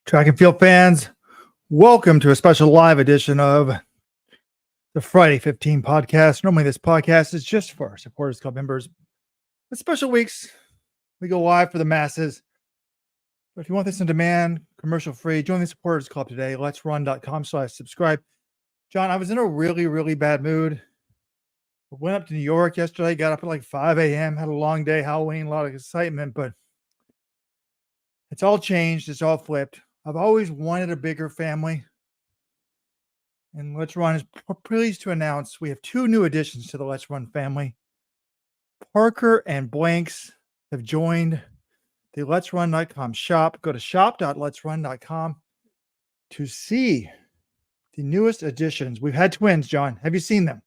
Track and field fans, welcome to a special live edition of the Friday 15 podcast. Normally, this podcast is just for our Supporters Club members. But special weeks, we go live for the masses. But if you want this on demand, commercial free, join the Supporters Club today. LetsRun.com/subscribe. John, I was in a really bad mood. I went up to New York yesterday, got up at like 5 a.m., had a long day, Halloween, a lot of excitement, but it's all changed. It's all flipped. I've always wanted a bigger family. And LetsRun is pleased to announce we have two new additions to the LetsRun family. Parker and Blanks have joined the LetsRun.com shop. Go to shop.letsrun.com to see the newest additions. We've had twins, John. Have you seen them?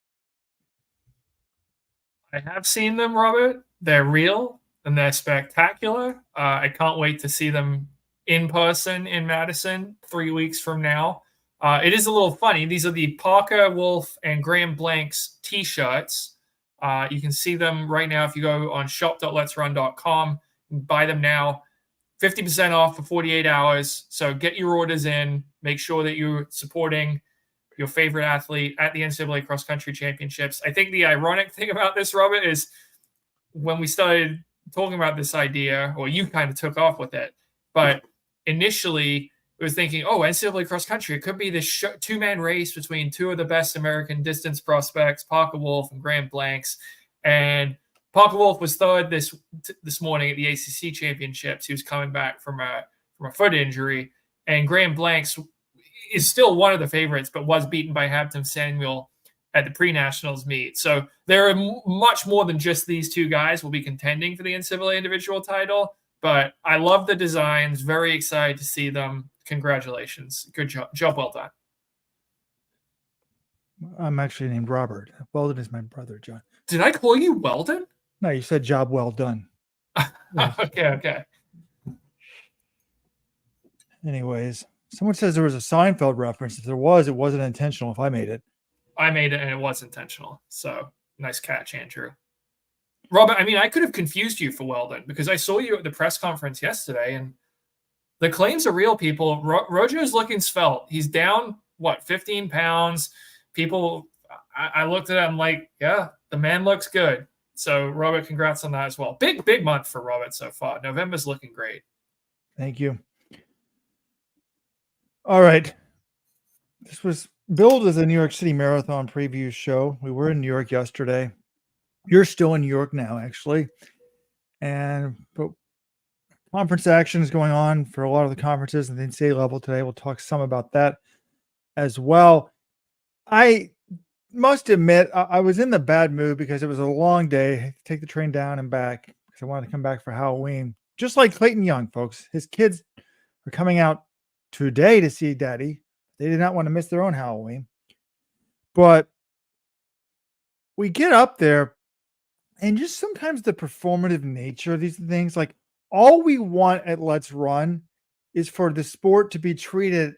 I have seen them, Robert. They're real and they're spectacular. I can't wait to see them in person in Madison 3 weeks from now. It is a little funny. These are the Parker, Wolf, and Graham Blanks t-shirts. You can see them right now if you go on shop.letsrun.com and buy them now. 50% off for 48 hours. So get your orders in. Make sure that you're supporting your favorite athlete at the NCAA Cross Country Championships. I think the ironic thing about this, Robert, is when we started talking about this idea, or you kind of took off with it, but initially we were thinking, oh, NCAA Cross Country, it could be this two-man race between two of the best American distance prospects, Parker Wolf and Graham Blanks. And Parker Wolf was third this morning at the ACC Championships. He was coming back from a foot injury. And Graham Blanks is still one of the favorites, but was beaten by Hampton Samuel at the pre-nationals meet. So there are much more than just these two guys will be contending for the NCAA individual title. But I love the designs. Very excited to see them. Congratulations. Good job well done. I'm actually named Robert. Weldon is my brother, John. Did I call you Weldon? No, you said job well done. Okay. Anyways, someone says there was a Seinfeld reference. If there was, it wasn't intentional if I made it. I made it and it was intentional. So nice catch, Andrew. Robert, I mean, I could have confused you for Weldon because I saw you at the press conference yesterday and the claims are real, people. Rojo's looking svelte. He's down, 15 pounds. People, I looked at him like, yeah, the man looks good. So, Robert, congrats on that as well. Big month for Robert so far. November's looking great. Thank you. All right. This was billed as a New York City Marathon preview show. We were in New York yesterday. You're still in New York now, actually. But conference action is going on for a lot of the conferences at the NCAA level today. We'll talk some about that as well. I must admit, I was in the bad mood because it was a long day. Take the train down and back because I wanted to come back for Halloween. Just like Clayton Young, folks. His kids are coming out today to see Daddy. They did not want to miss their own Halloween. But we get up there, and just sometimes the performative nature of these things, like all we want at LetsRun is for the sport to be treated,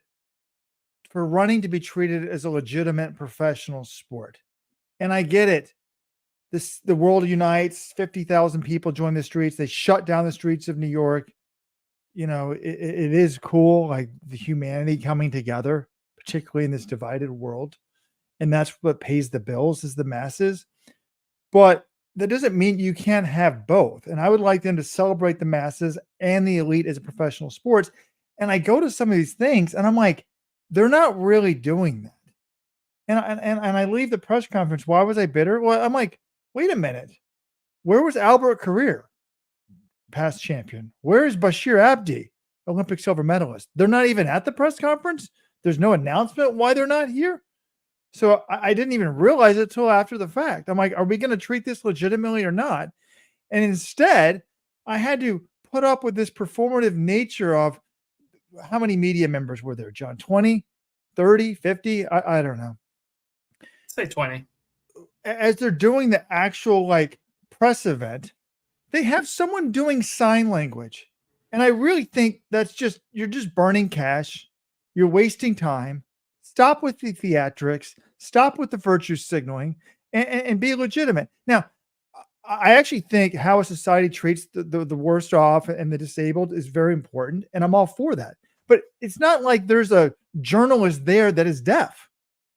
for running to be treated as a legitimate professional sport. And I get it. The world unites, 50,000 people join the streets. They shut down the streets of New York. You know, it is cool, like the humanity coming together, particularly in this divided world. And that's what pays the bills is the masses. But that doesn't mean you can't have both. And I would like them to celebrate the masses and the elite as a professional sports. And I go to some of these things and I'm like, they're not really doing that. And I leave the press conference. Why was I bitter? Well, I'm like, wait a minute. Where was Albert Career? Past champion. Where is Bashir Abdi, Olympic silver medalist? They're not even at the press conference. There's no announcement why they're not here. So I didn't even realize it till after the fact. I'm like, are we going to treat this legitimately or not? And instead, I had to put up with this performative nature of how many media members were there, John? 20, 30, 50? I don't know. Say 20. As they're doing the actual like press event, they have someone doing sign language. And I really think you're just burning cash. You're wasting time. Stop with the theatrics. Stop with the virtue signaling and be legitimate. Now, I actually think how a society treats the worst off and the disabled is very important. And I'm all for that. but it's not like there's a journalist there that is deaf.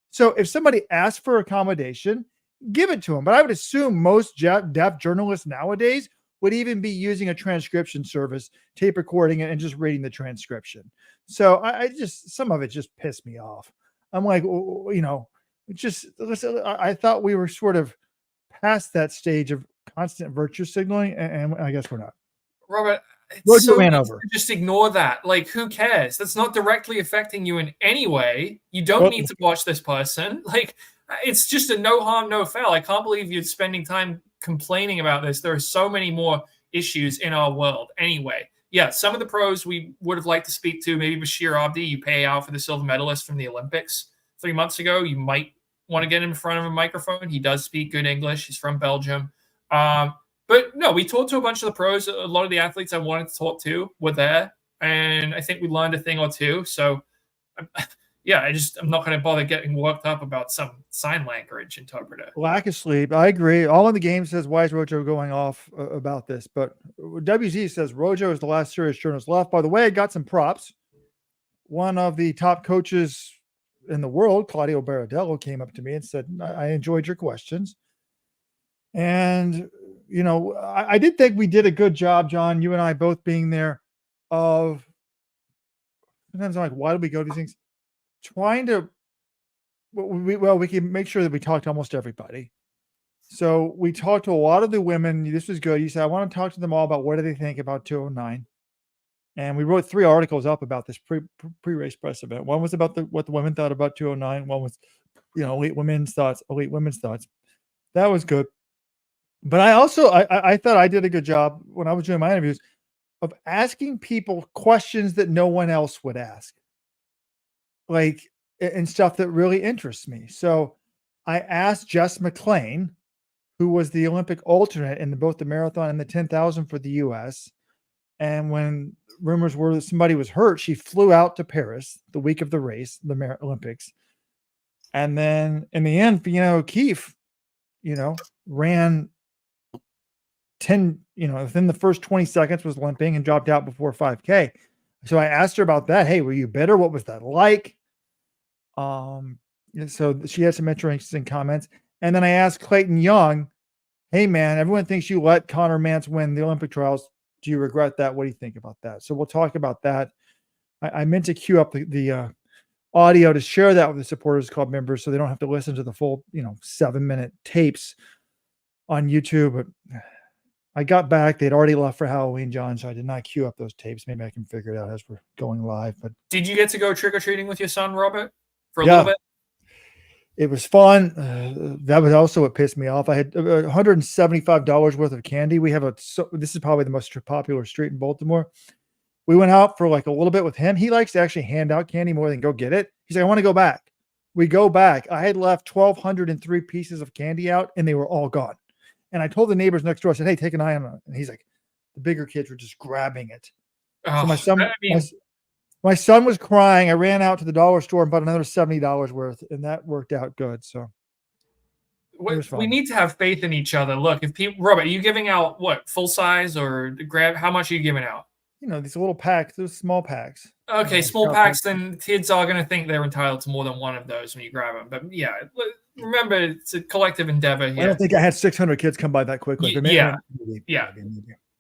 So if somebody asks for accommodation, give it to them. But I would assume most deaf journalists nowadays would even be using a transcription service, tape recording it, and just reading the transcription. So I just, some of it just pissed me off. I'm like, I thought we were sort of past that stage of constant virtue signaling, and I guess we're not. Robert, it's Rojo so ran easy over. to just ignore that. Like, who cares? That's not directly affecting you in any way. You don't need to watch this person. Like, it's just a no harm, no foul. I can't believe you're spending time complaining about this. There are so many more issues in our world. Anyway, yeah, some of the pros we would have liked to speak to, maybe Bashir Abdi, you pay out for the silver medalist from the Olympics 3 months ago. You might want to get him in front of a microphone. He does speak good English. He's from Belgium. But no, we talked to a bunch of the pros. A lot of the athletes I wanted to talk to were there, and I think we learned a thing or two. So, yeah, I'm not going to bother getting worked up about some sign language interpreter. Lack of sleep. I agree. All in the game says, why is Rojo going off about this? But WZ says Rojo is the last serious journalist left. By the way, I got some props. One of the top coaches in the world, Claudio Baradello, came up to me and said, I enjoyed your questions. And, I did think we did a good job, John, you and I both being there, of sometimes I'm like, why do we go to these things? Trying to, we can make sure that we talk to almost everybody. So we talked to a lot of the women. This was good. You said, I want to talk to them all about what do they think about 209. And we wrote 3 articles up about this pre-race press event. One was about what the women thought about 209. One was, elite women's thoughts. That was good. But I also, I thought I did a good job when I was doing my interviews of asking people questions that no one else would ask, like, and stuff that really interests me. So I asked Jess McClain, who was the Olympic alternate in both the marathon and the 10,000 for the U.S. And when rumors were that somebody was hurt, she flew out to Paris the week of the race, the Olympics. And then in the end, O'Keefe, ran 10, within the first 20 seconds was limping and dropped out before 5K. So I asked her about that. Hey, were you bitter? What was that like? So she had some interesting comments. And then I asked Clayton Young, hey man, everyone thinks you let Connor Mantz win the Olympic trials. Do you regret that? What do you think about that? So we'll talk about that. I meant to queue up the audio to share that with the Supporters Club members so they don't have to listen to the full, 7-minute tapes on YouTube. But I got back. They'd already left for Halloween, John, so I did not queue up those tapes. Maybe I can figure it out as we're going live. But did you get to go trick-or-treating with your son, Robert, for a little bit? It was fun. That was also what pissed me off. I had $175 worth of candy. We have this is probably the most popular street in Baltimore. We went out for like a little bit with him. He likes to actually hand out candy more than go get it. He's like, I want to go back. We go back. I had left 1,203 pieces of candy out and they were all gone. And I told the neighbors next door, I said, hey, take an eye on it. And he's like, the bigger kids were just grabbing it. So my son was crying. I ran out to the dollar store and bought another $70 worth, and that worked out good. So we need to have faith in each other. Look, Robert, are you giving out what, full size or how much are you giving out? These little packs, those small packs. Okay, small packs, then kids are going to think they're entitled to more than one of those when you grab them. But yeah, remember, it's a collective endeavor here. I don't think I had 600 kids come by that quickly. Yeah.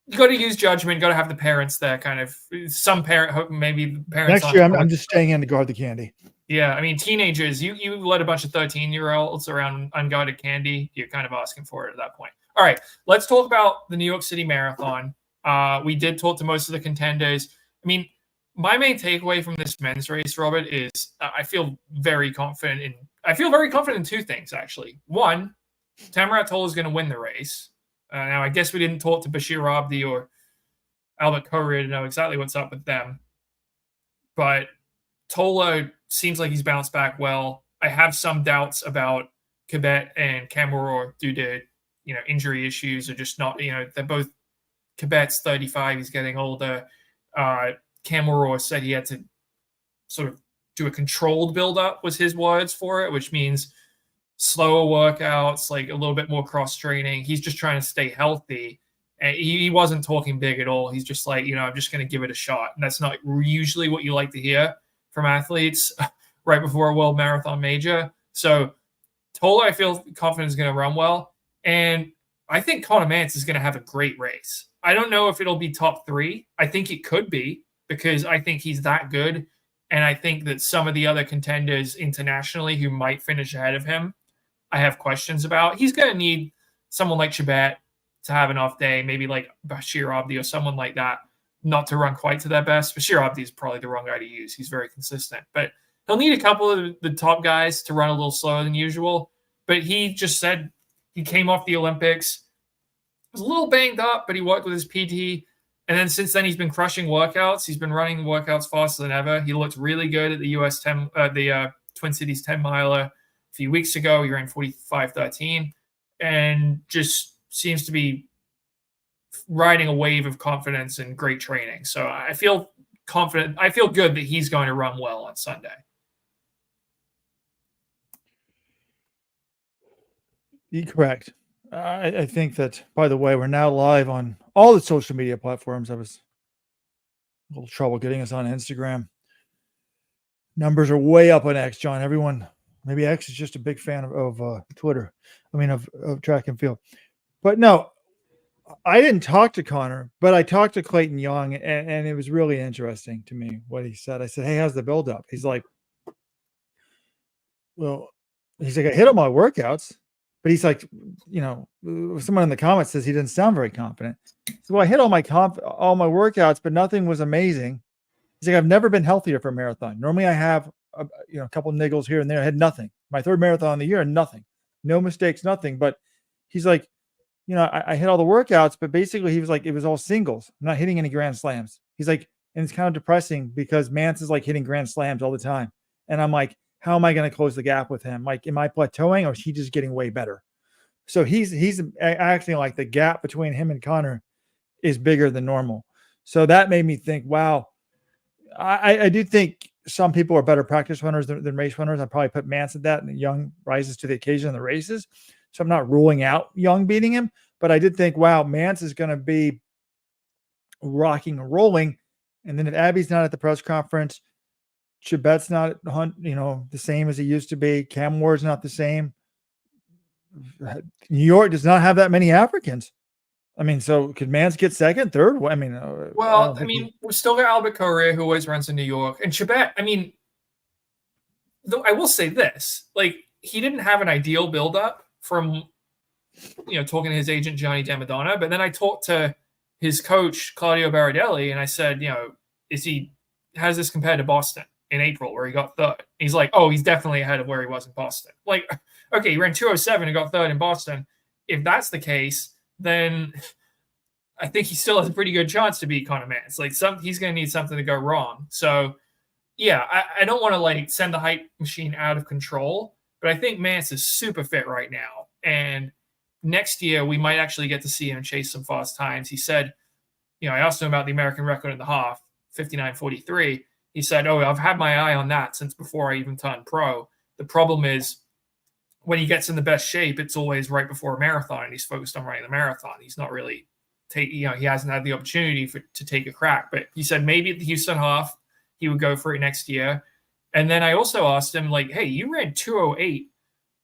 You got to use judgment. Got to have the parents there. Kind of some parent, maybe parents. Next year, I'm just staying in to guard the candy. Yeah, I mean, teenagers. You let a bunch of 13-year-olds around unguarded candy. You're kind of asking for it at that point. All right, let's talk about the New York City Marathon. We did talk to most of the contenders. I mean, my main takeaway from this men's race, Robert, is I feel very confident in 2 things, actually. One, Tamirat Tola is going to win the race. Now, I guess we didn't talk to Bashir Abdi or Albert Courier to know exactly what's up with them. But Tola seems like he's bounced back well. I have some doubts about Kibet and Cameron due to, injury issues or just not, they're both, Kibet's 35, he's getting older. Cameron said he had to sort of do a controlled build-up, was his words for it, which means slower workouts, like a little bit more cross-training. He's just trying to stay healthy. And he wasn't talking big at all. He's just like, I'm just going to give it a shot. And that's not usually what you like to hear from athletes right before a world marathon major. So Tola, I feel confident is going to run well. And I think Connor Mantz is going to have a great race. I don't know if it'll be top 3. I think it could be because I think he's that good. And I think that some of the other contenders internationally who might finish ahead of him, I have questions about. He's going to need someone like Chebet to have an off day, maybe like Bashir Abdi or someone like that, not to run quite to their best. Bashir Abdi is probably the wrong guy to use. He's very consistent. But he'll need a couple of the top guys to run a little slower than usual. But he just said he came off the Olympics, was a little banged up, but he worked with his PT. And then since then, he's been crushing workouts. He's been running workouts faster than ever. He looked really good at the US 10, the Twin Cities 10 miler a few weeks ago. He ran 45:13 and just seems to be riding a wave of confidence and great training. So I feel confident. I feel good that he's going to run well on Sunday. You're correct. I think that, by the way, we're now live on all the social media platforms. I was a little trouble getting us on Instagram. Numbers are way up on X, John. Everyone, maybe X is just a big fan of Twitter. I mean, of track and field. But no, I didn't talk to Connor, but I talked to Clayton Young, and it was really interesting to me what he said. I said, hey, how's the build-up? He's like, well, he's like, I hit all my workouts. But he's like, someone in the comments says he didn't sound very confident. So well, I hit all my workouts, but nothing was amazing. He's like, I've never been healthier for a marathon. Normally I have a couple niggles here and there. I had nothing. My third marathon of the year, nothing. No mistakes, nothing. But he's like, I hit all the workouts, but basically he was like, it was all singles. I'm not hitting any grand slams. He's like, and it's kind of depressing because Mantz is like hitting grand slams all the time. And I'm like, how am I going to close the gap with him? Like, am I plateauing or is he just getting way better? So he's acting like the gap between him and Connor is bigger than normal. So that made me think, wow, I do think some people are better practice runners than race runners. I probably put Mantz at that, and Young rises to the occasion in the races. So I'm not ruling out Young beating him, but I did think, wow, Mantz is going to be rocking and rolling. And then if Abby's not at the press conference, Chebet's not, the same as he used to be. Cam Ward's not the same. New York does not have that many Africans. I mean, so could Mantz get second, third? I mean, we still got Albert Correa, who always runs in New York, and Chebet. I mean, though I will say this: like, he didn't have an ideal buildup from, talking to his agent Johnny Damadonna. But then I talked to his coach Claudio Baradelli, and I said, how's this compared to Boston in April where he got third? He's like, oh, he's definitely ahead of where he was in Boston. Like, okay, he ran 2:07 and got third in Boston. If that's the case, then I think he still has a pretty good chance to beat Connor Mantz. Like, he's going to need something to go wrong. So, yeah, I don't want to send the hype machine out of control, but I think Mantz is super fit right now. And next year we might actually get to see him chase some fast times. He said, I asked him about the American record in the half, 59:43. He said, oh, I've had my eye on that since before I even turned pro. The problem is when he gets in the best shape, it's always right before a marathon, and he's focused on running the marathon. He's not really he hasn't had the opportunity to take a crack. But he said maybe at the Houston half, he would go for it next year. And then I also asked him, like, hey, you ran 2:08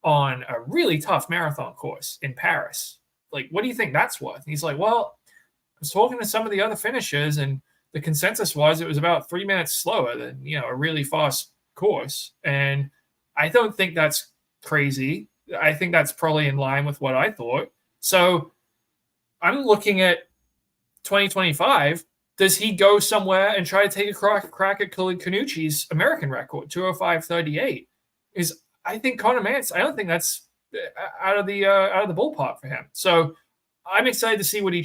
on a really tough marathon course in Paris. Like, what do you think that's worth? And he's like, well, I was talking to some of the other finishers, and the consensus was it was about 3 minutes slower than, a really fast course. And I don't think that's crazy. I think that's probably in line with what I thought. So I'm looking at 2025. Does he go somewhere and try to take a crack at Khalid Kanuchi's American record, 2:05:38? I think Connor Mantz, I don't think that's out of the ballpark for him. So I'm excited to see what he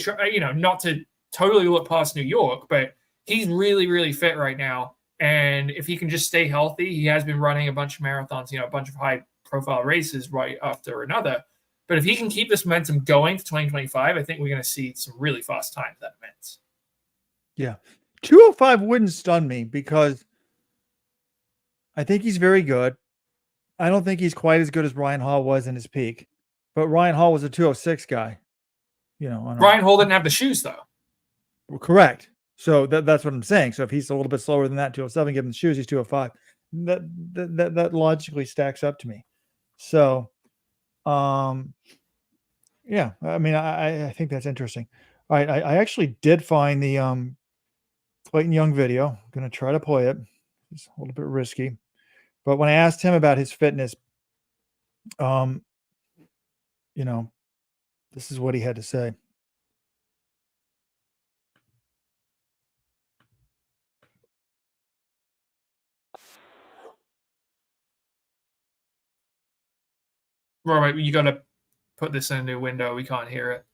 not to totally look past New York, but he's really, really fit right now. And if he can just stay healthy, he has been running a bunch of marathons, a bunch of high profile races right after another. But if he can keep this momentum going to 2025, I think we're going to see some really fast times at Mantz. Yeah. 2:05 wouldn't stun me because I think he's very good. I don't think he's quite as good as Ryan Hall was in his peak, but Ryan Hall was a 2:06 guy. Ryan Hall didn't have the shoes though. Correct. So that's what I'm saying. So if he's a little bit slower than that, 207, give him the shoes, he's 205. That logically stacks up to me. So, yeah, I mean, I think that's interesting. All right, I actually did find the Clayton Young video. I'm going to try to play it. It's a little bit risky. But when I asked him about his fitness, this is what he had to say. Robert, you got to put this in a new window. We can't hear it.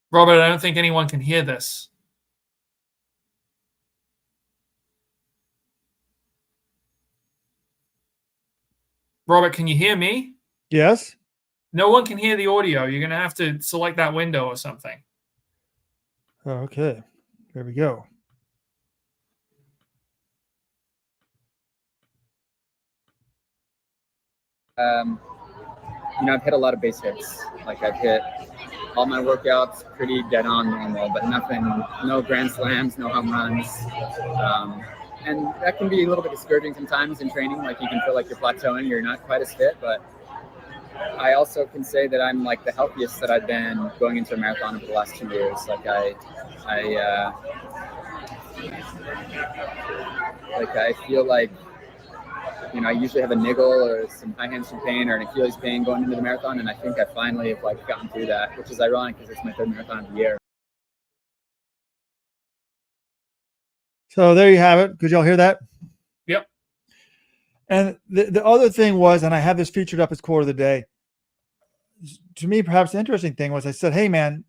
Robert, I don't think anyone can hear this. Robert, can you hear me? Yes. No one can hear the audio. You're going to have to select that window or something. Okay. There we go. I've hit a lot of base hits. Like I've hit all my workouts pretty dead on normal, but nothing, no grand slams, no home runs. And that can be a little bit discouraging sometimes in training. Like you can feel like you're plateauing, you're not quite as fit, but I also can say that I'm like the healthiest that I've been going into a marathon over the last 2 years. Like I feel like, I usually have a niggle or some high hamstring pain or an Achilles pain going into the marathon, and I think I finally have gotten through that, which is ironic because it's my 3rd marathon of the year. So there you have it. Could y'all hear that? Yep. And the other thing was, and I have this featured up as quote of the day. To me, perhaps the interesting thing was I said, hey, man,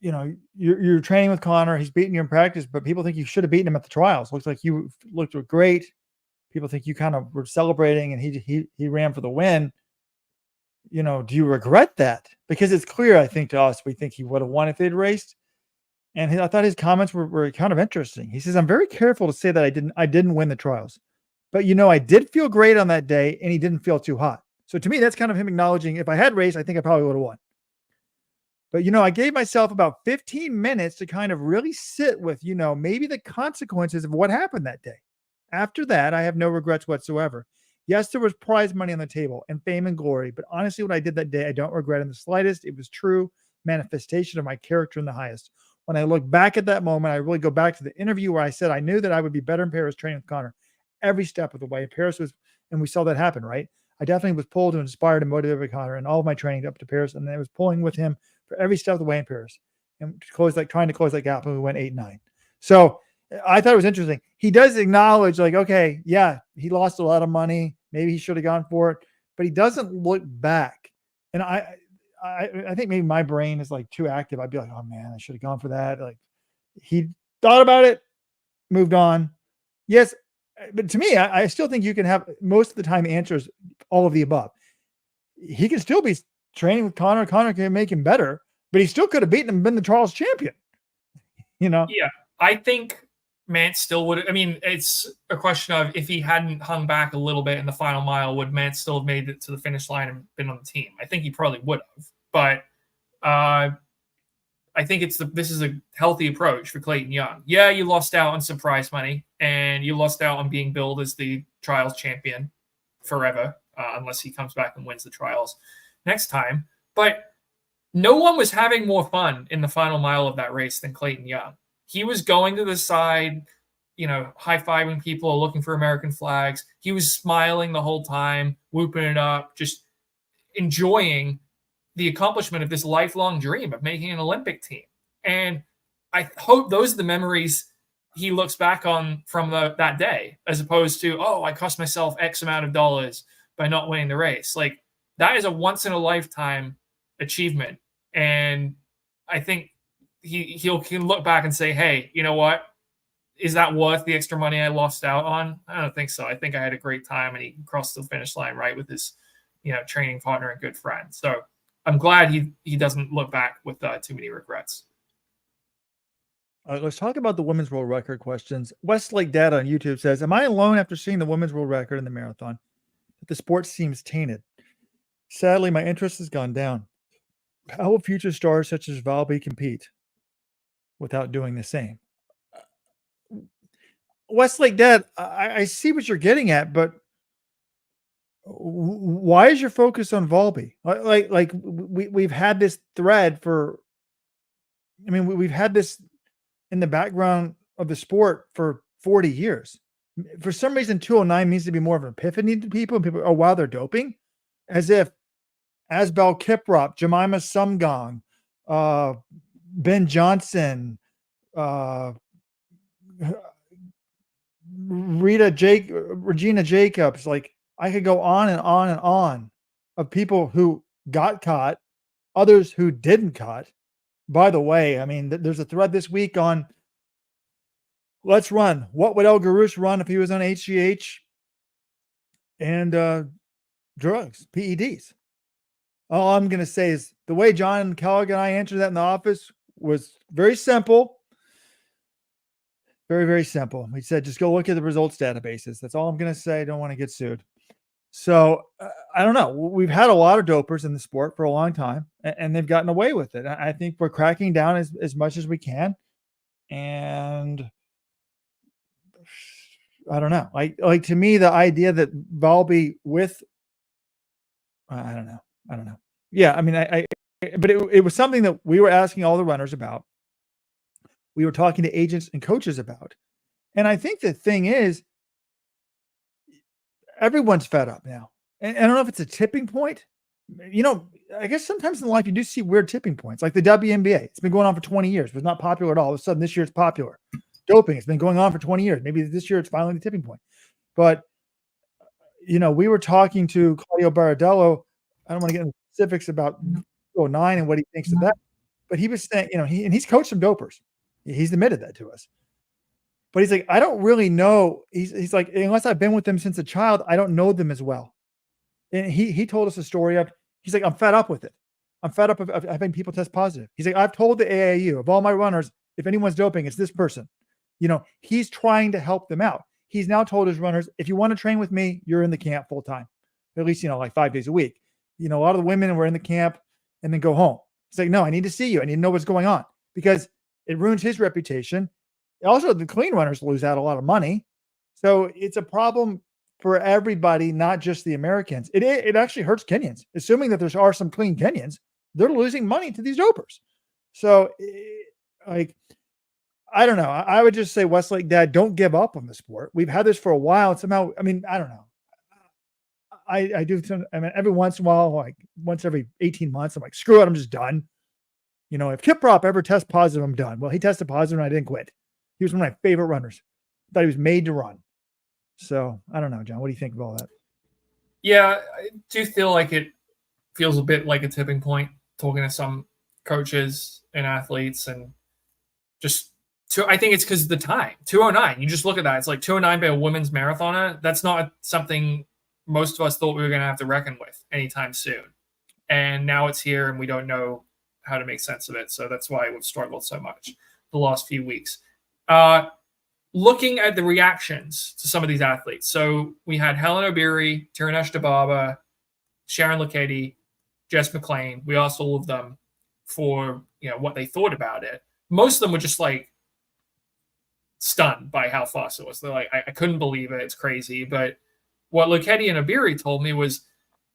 you're training with Connor. He's beating you in practice, but people think you should have beaten him at the trials. Looks like you looked great. People think you kind of were celebrating and he ran for the win. Do you regret that? Because it's clear, I think, to us, we think he would have won if they'd raced. And I thought his comments were kind of interesting. He says, I'm very careful to say that I didn't win the trials, but I did feel great on that day and he didn't feel too hot. So to me, that's kind of him acknowledging if I had raced, I think I probably would have won. But, I gave myself about 15 minutes to kind of really sit with, maybe the consequences of what happened that day. After that, I have no regrets whatsoever. Yes, there was prize money on the table and fame and glory, but honestly, what I did that day, I don't regret in the slightest. It was true manifestation of my character in the highest. When I look back at that moment, I really go back to the interview where I said I knew that I would be better in Paris training with Connor every step of the way. Paris was, and we saw that happen, right? I definitely was pulled and inspired and motivated by Connor and all of my training up to Paris, and I was pulling with him for every step of the way in Paris and trying to close that gap, and we went 8-9. So I thought it was interesting. He does acknowledge, okay, yeah, he lost a lot of money. Maybe he should have gone for it, but he doesn't look back. And I think maybe my brain is too active. I'd be like, oh man, I should have gone for that. He thought about it, moved on. Yes, but to me, I still think you can have most of the time answers all of the above. He can still be training with Connor. Connor can make him better, but he still could have beaten him and been the trials champion. Yeah, I think Mantz still would. I mean, it's a question of if he hadn't hung back a little bit in the final mile, would Mantz still have made it to the finish line and been on the team? I think he probably would have. But I think this is a healthy approach for Clayton Young. Yeah, you lost out on some prize money, and you lost out on being billed as the trials champion forever, unless he comes back and wins the trials next time. But no one was having more fun in the final mile of that race than Clayton Young. He was going to the side, high-fiving people, looking for American flags. He was smiling the whole time, whooping it up, just enjoying the accomplishment of this lifelong dream of making an Olympic team. And I hope those are the memories he looks back on from that day, as opposed to, oh, I cost myself X amount of dollars by not winning the race. That is a once-in-a-lifetime achievement. And I think he can look back and say, hey, you know what? Is that worth the extra money I lost out on? I don't think so. I think I had a great time, and he crossed the finish line right with his, training partner and good friend. So I'm glad he doesn't look back with too many regrets. All right, let's talk about the women's world record questions. Westlake Data on YouTube says, am I alone after seeing the women's world record in the marathon? the sport seems tainted. Sadly, my interest has gone down. How will future stars such as Valby compete without doing the same? Westlake Dad, I see what you're getting at, but why is your focus on Valby? Like we've had this thread for, I mean, we've had this in the background of the sport for 40 years. For some reason, 209 needs to be more of an epiphany to people. And people, oh, wow, they're doping. As if Asbel Kiprop, Jemima Sumgong, Ben Johnson, Regina Jacobs, like I could go on and on and on of people who got caught, others who didn't caught. By the way, I mean, there's a thread this week on LetsRun. What would El Garouche run if he was on HGH and drugs, PEDs? All I'm going to say is the way John Kellogg and I answered that in the office was very simple. Very, very simple. He said, just go look at the results databases. That's all I'm going to say. I don't want to get sued. So I don't know. We've had a lot of dopers in the sport for a long time, and they've gotten away with it. I think we're cracking down as much as we can. And I don't know. Like to me, the idea that Valby with, I don't know. Yeah. I mean, but it was something that we were asking all the runners about. We were talking to agents and coaches about. And I think the thing is, everyone's fed up now. And I don't know if it's a tipping point. You know, I guess sometimes in life you do see weird tipping points, like the WNBA. It's been going on for 20 years. It was not popular at all. All of a sudden, this year it's popular. Doping, it's been going on for 20 years. Maybe this year it's finally the tipping point. But, you know, we were talking to Claudio Baradello. I don't want to get into specifics about 09 and what he thinks of that. But he was saying, you know, he's coached some dopers. He's admitted that to us. But he's like, I don't really know. He's like, unless I've been with them since a child, I don't know them as well. And he told us a story of, he's like, I'm fed up with it. I'm fed up of having people test positive. He's like, I've told the AAU of all my runners, if anyone's doping, it's this person. You know, he's trying to help them out. He's now told his runners, if you want to train with me, you're in the camp full time, at least, you know, like 5 days a week. You know, a lot of the women were in the camp and then go home. He's like, no, I need to see you. I need to know what's going on, because it ruins his reputation. Also, the clean runners lose out a lot of money. So it's a problem for everybody, not just the Americans. It actually hurts Kenyans. Assuming that there are some clean Kenyans, they're losing money to these dopers. So, like, I don't know. I would just say, Westlake Dad, don't give up on the sport. We've had this for a while. And somehow, I mean, I don't know. I do. I mean, every once in a while, like once every 18 months, I'm like, screw it, I'm just done. You know, if Kiprop ever tests positive, I'm done. Well, he tested positive and I didn't quit. He was one of my favorite runners. I thought he was made to run. So I don't know, John. What do you think of all that? Yeah, I do feel like it feels a bit like a tipping point, talking to some coaches and athletes, and just I think it's because of the time. 209. You just look at that. It's like 209 by a women's marathoner. That's not something most of us thought we were going to have to reckon with anytime soon. And now it's here, and we don't know how to make sense of it. So that's why we've struggled so much the last few weeks. Looking at the reactions to some of these athletes. So we had Hellen Obiri, Tiranesh Dababa, Sharon Lokedi, Jess McLean. We asked all of them for, you know, what they thought about it. Most of them were just like stunned by how fast it was. They're like, I couldn't believe it. It's crazy. But what Lokedi and Obiri told me was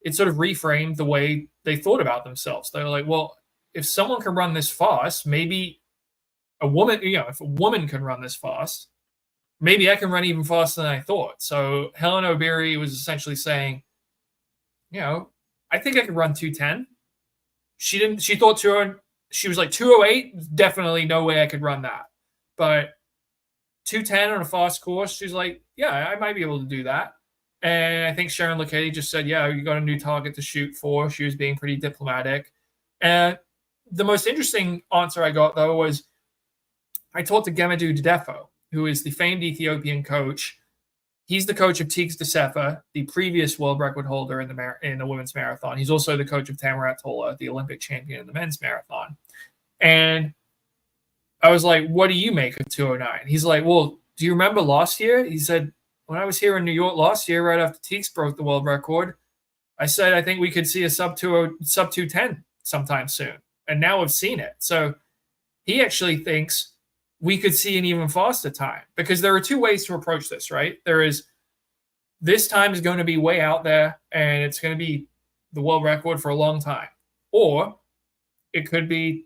it sort of reframed the way they thought about themselves. They were like, well, if someone can run this fast, maybe a woman, you know, if a woman can run this fast, maybe I can run even faster than I thought. So Hellen Obiri was essentially saying, you know, I think I could run 210. She thought she was like 208, definitely no way I could run that. But 210 on a fast course, she's like, yeah, I might be able to do that. And I think Sharon Lokedi just said, yeah, you got a new target to shoot for. She was being pretty diplomatic. And the most interesting answer I got, though, was I talked to Gemedu Dedefo, who is the famed Ethiopian coach. He's the coach of Teeks Desefa, the previous world record holder in the women's marathon. He's also the coach of Tamirat Tola, the Olympic champion in the men's marathon. And I was like, what do you make of 209? He's like, well, do you remember last year? He said, when I was here in New York last year, right after Teeks broke the world record, I said I think we could see a sub 210 sometime soon. And now we've seen it. So he actually thinks we could see an even faster time, because there are two ways to approach this, right? There is, this time is going to be way out there and it's going to be the world record for a long time. Or it could be,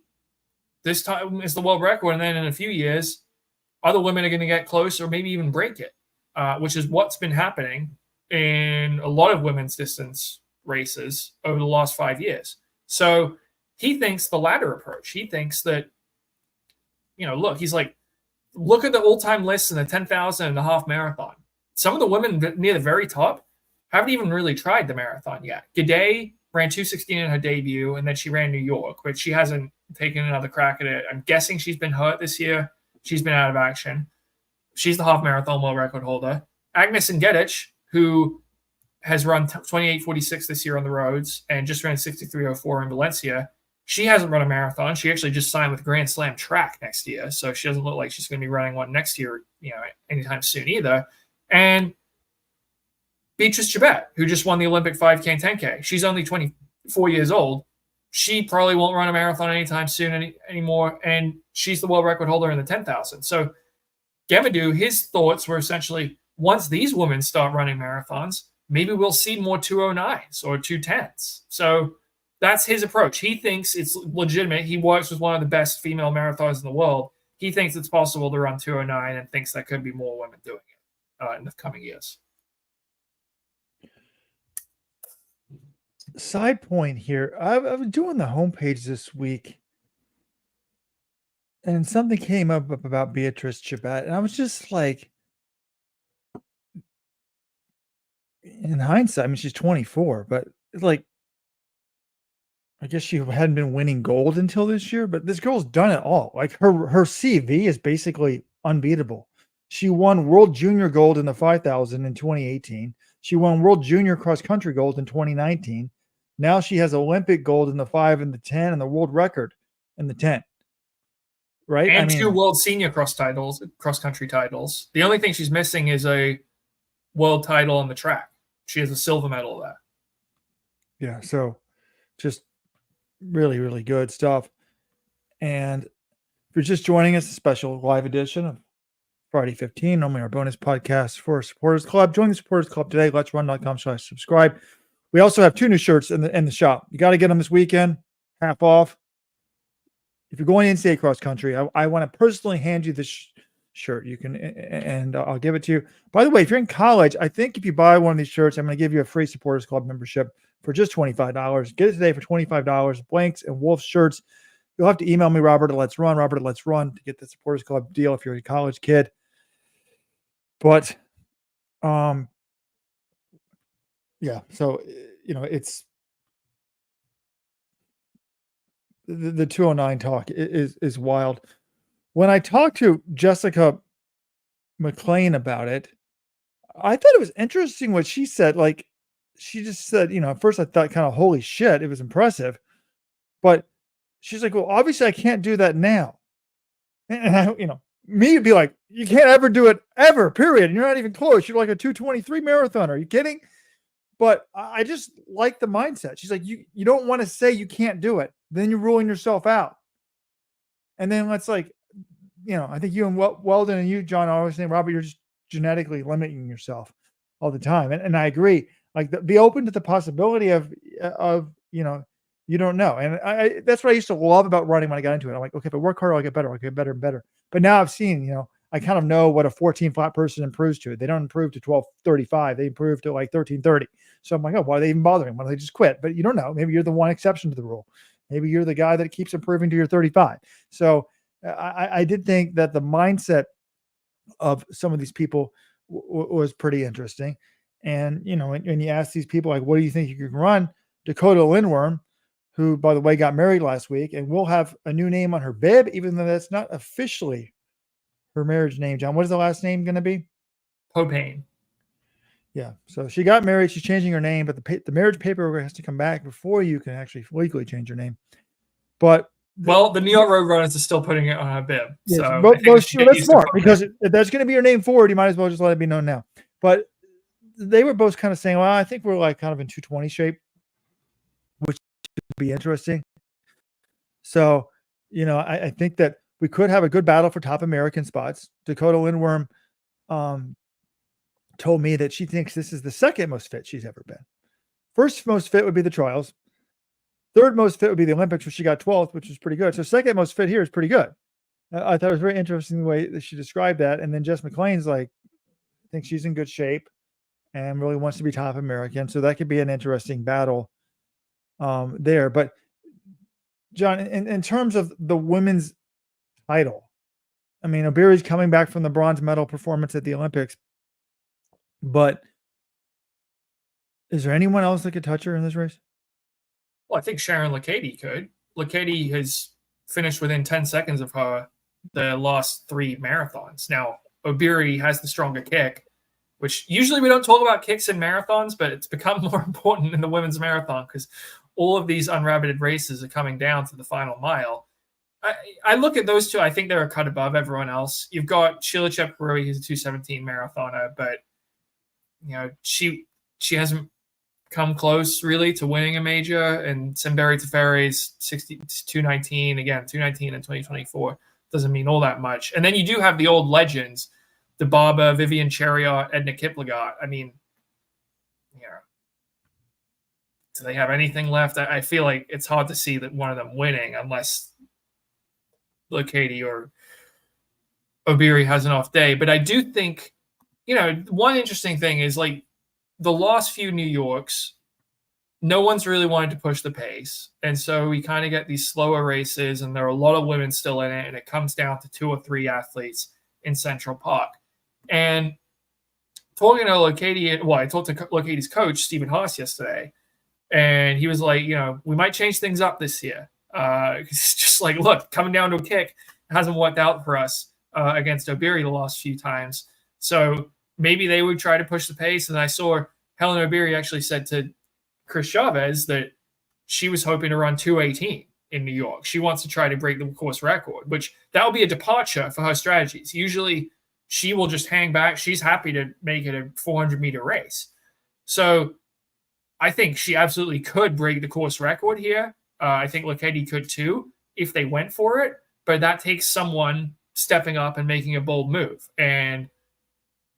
this time is the world record, and then in a few years, other women are going to get close or maybe even break it, which is what's been happening in a lot of women's distance races over the last 5 years. So he thinks the latter approach. He thinks that, he's like, look at the all-time lists in the 10,000 and the half marathon. Some of the women near the very top haven't even really tried the marathon yet. Gaudet ran 2:16 in her debut, and then she ran New York, which she hasn't taken another crack at it. I'm guessing she's been hurt this year. She's been out of action. She's the half marathon world record holder. Agnes Ngedic, who has run 28:46 this year on the roads and just ran 63:04 in Valencia, she hasn't run a marathon. She actually just signed with Grand Slam Track next year, so she doesn't look like she's going to be running one next year, anytime soon either. And Beatrice Chebet, who just won the Olympic 5K and 10K. She's only 24 years old. She probably won't run a marathon anytime soon anymore, and she's the world record holder in the 10,000. So Gamadou, his thoughts were essentially, once these women start running marathons, maybe we'll see more 209s or 210s. So that's his approach. He thinks it's legitimate. He works with one of the best female marathons in the world. He thinks it's possible to run 209 and thinks that could be more women doing it in the coming years. Side point here. I was doing the homepage this week, and something came up about Beatrice Chebet, and I was just like, in hindsight, I mean, she's 24, but it's like, I guess she hadn't been winning gold until this year, but this girl's done it all. Like her CV is basically unbeatable. She won World Junior gold in the 5,000 in 2018. She won World Junior cross country gold in 2019. Now she has Olympic gold in the 5 and the 10 and the world record in the 10. Right? And two world senior cross country titles. The only thing she's missing is a world title on the track. She has a silver medal there. Yeah, so just really, really good stuff. And if you're just joining us, a special live edition of Friday 15, normally our bonus podcast for Supporters Club. Join the Supporters Club today, letsrun.com/subscribe. We also have 2 new shirts in the shop. You got to get them this weekend, half off. If you're going NCAA cross country, I want to personally hand you this shirt. You can, and I'll give it to you. By the way, if you're in college, I think if you buy one of these shirts, I'm going to give you a free Supporters Club membership for just $25. Get it today for $25. Blanks and Wolf shirts. You'll have to email me, Robert at LetsRun, to get the Supporters Club deal if you're a college kid. But, yeah, so, it's the 209 talk is wild. When I talked to Jessica McLean about it, I thought it was interesting what she said. Like, she just said, at first I thought kind of, holy shit, it was impressive. But she's like, well, obviously I can't do that now. And I, me would be like, you can't ever do it ever, period. And you're not even close. You're like a 2:23 marathoner. Are you kidding? But I just like the mindset. She's like, you don't want to say you can't do it. Then you're ruling yourself out. And then let's I think you and Weldon and you, John, are always saying, Robert, you're just genetically limiting yourself all the time. And I agree. Like, be open to the possibility of you don't know. And that's what I used to love about running when I got into it. I'm like, okay, if I work harder, I'll get better. I'll get better and better. But now I've seen, I kind of know what a 14 flat person improves to. They don't improve to 12:35. They improve to like 13:30. So I'm like, oh, why are they even bothering? Why don't they just quit? But you don't know. Maybe you're the one exception to the rule. Maybe you're the guy that keeps improving to your 35. So I did think that the mindset of some of these people was pretty interesting. And, when you ask these people, like, what do you think you can run? Dakotah Lindwurm, who, by the way, got married last week and will have a new name on her bib, even though that's not officially her marriage name. John, what is the last name going to be? Popane. Yeah. So she got married. She's changing her name, but the marriage paperwork has to come back before you can actually legally change your name. But the New York Roadrunners are still putting it on her bib. Yes, so that's smart, because if that's going to be your name forward, you might as well just let it be known now. but they were both kind of saying, well, I think we're like kind of in 220 shape, which would be interesting. So, I think that we could have a good battle for top American spots. Dakotah Lindwurm told me that she thinks this is the second most fit she's ever been. First most fit would be the trials. Third most fit would be the Olympics, where she got 12th, which is pretty good. So second most fit here is pretty good. I thought it was very interesting the way that she described that. And then Jess McLean's like, thinks she's in good shape and really wants to be top American. So that could be an interesting battle there. But John, in terms of the women's title, I mean, Obiri's coming back from the bronze medal performance at the Olympics, but is there anyone else that could touch her in this race? Well, I think Sharon Lokedi could. Lokedi has finished within 10 seconds of her the last 3 marathons. Now, Obiri has the stronger kick, which usually we don't talk about kicks in marathons, but it's become more important in the women's marathon because all of these unrabbited races are coming down to the final mile. I look at those two. I think they're a cut above everyone else. You've got Sheila Chepkarui, who's a 2:17 marathoner, but she hasn't come close really to winning a major. And Semberi Tefere's 2:19 again, 2:19 in 2024 doesn't mean all that much. And then you do have the old legends, DeBarber, Vivian Chariot, Edna Kiplagat. I mean, do they have anything left? I feel like it's hard to see that one of them winning unless Lokedi or Obiri has an off day. But I do think, one interesting thing is like the last few New Yorks, no one's really wanted to push the pace. And so we kind of get these slower races, and there are a lot of women still in it, and it comes down to 2 or 3 athletes in Central Park. And talking to Lokedi, I talked to Lokedi's coach, Stephen Haas, yesterday, and he was like, we might change things up this year. It's just like, look, coming down to a kick hasn't worked out for us against Obiri the last few times. So maybe they would try to push the pace. And I saw Hellen Obiri actually said to Chris Chavez that she was hoping to run 2:18 in New York. She wants to try to break the course record, which that would be a departure for her strategies. Usually she will just hang back. She's happy to make it a 400-meter race. So I think she absolutely could break the course record here. I think Lokedi could too if they went for it, but that takes someone stepping up and making a bold move. And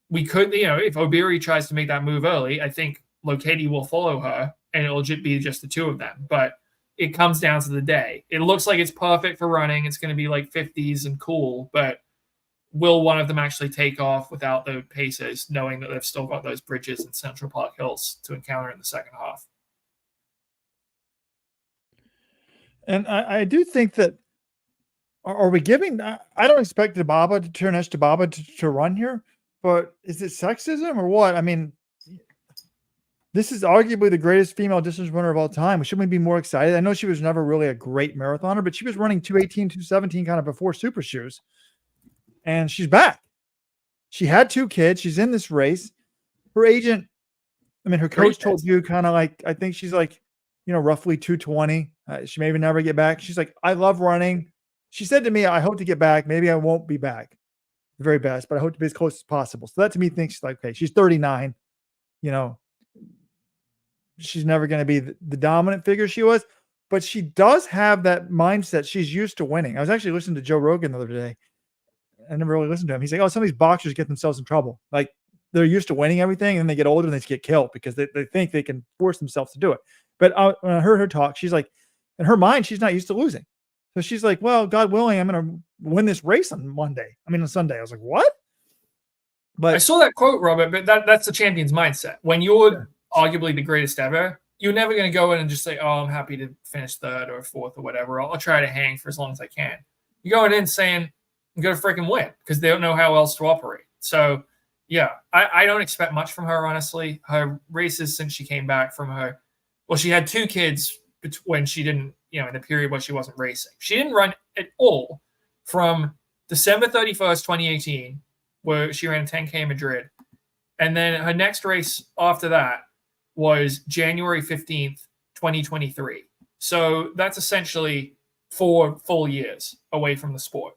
we could, if Obiri tries to make that move early, I think Lokedi will follow her and it'll be just the 2 of them. But it comes down to the day. It looks like it's perfect for running. It's going to be like 50s and cool, but will one of them actually take off without the paces, knowing that they've still got those bridges and Central Park Hills to encounter in the second half? And I do think that, are we giving, I don't expect Tababa to turn Tababa to run here, but is it sexism or what? I mean, this is arguably the greatest female distance runner of all time. Shouldn't we be more excited? I know she was never really a great marathoner, but she was running 2:18, 2:17 kind of before super shoes. And she's back. She had 2 kids. She's in this race. Her agent, her coach told you kind of like, I think she's like, roughly 220. She may even never get back. She's like, I love running. She said to me, I hope to get back. Maybe I won't be back the very best, but I hope to be as close as possible. So that to me thinks like, okay, she's 39. She's never going to be the dominant figure she was, but she does have that mindset. She's used to winning. I was actually listening to Joe Rogan the other day. I never really listened to him. He's like, some of these boxers get themselves in trouble. Like they're used to winning everything and then they get older and they just get killed because they think they can force themselves to do it. But when I heard her talk, she's like, in her mind, she's not used to losing. So she's like, well, God willing, I'm going to win this race on Sunday. I was like, what? But I saw that quote, Robert, but that's the champion's mindset. When you're arguably the greatest ever, you're never going to go in and just say, oh, I'm happy to finish 3rd or 4th or whatever. I'll try to hang for as long as I can. You're going in saying, I'm going to freaking win because they don't know how else to operate. So, yeah, I don't expect much from her, honestly. Her races since she came back from her, she had 2 kids when she didn't, in the period where she wasn't racing. She didn't run at all from December 31st, 2018, where she ran 10K Madrid. And then her next race after that was January 15th, 2023. So that's essentially 4 full years away from the sport.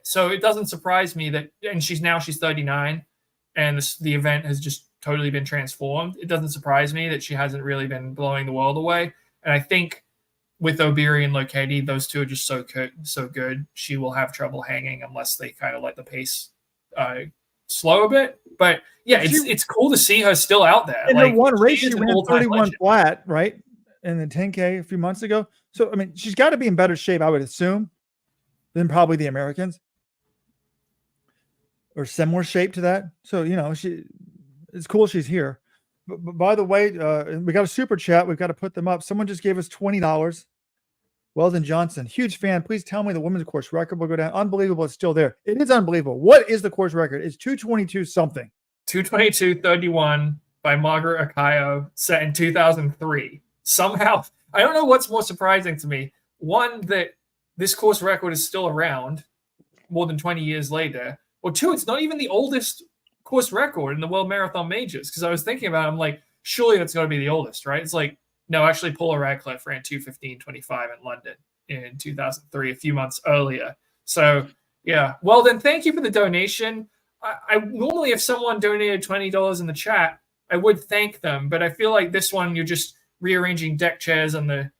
So it doesn't surprise me that, and she's 39, and the event has just totally been transformed. It doesn't surprise me that she hasn't really been blowing the world away. And I think with Obiri and Lokedi, those two are just so good. She will have trouble hanging unless they kind of let the pace slow a bit. But yeah, it's cool to see her still out there. In like the one race, she ran 31 legend. flat, right? In the 10K a few months ago. So, I mean, she's got to be in better shape, I would assume, than probably the Americans, or similar shape to that. So, you know, it's cool she's here. But by the way, we got a super chat. We've got to put them up. Someone just gave us $20. Weldon Johnson, huge fan. Please tell me the women's course record will go down. Unbelievable. It's still there. It is unbelievable. What is the course record? It's 222 something. 222.31 by Margaret Akayo, set in 2003. Somehow, I don't know what's more surprising to me. One, that this course record is still around more than 20 years later. Or two, it's not even the oldest course record in the World Marathon Majors. Because I was thinking about it, I'm like, surely that's got to be the oldest, right? It's like, no, actually, Paula Radcliffe ran 2:15.25 in London in 2003, a few months earlier. So, yeah. Well, then, thank you for the donation. I normally, if someone donated $20 in the chat, I would thank them. But I feel like this one, you're just rearranging deck chairs on the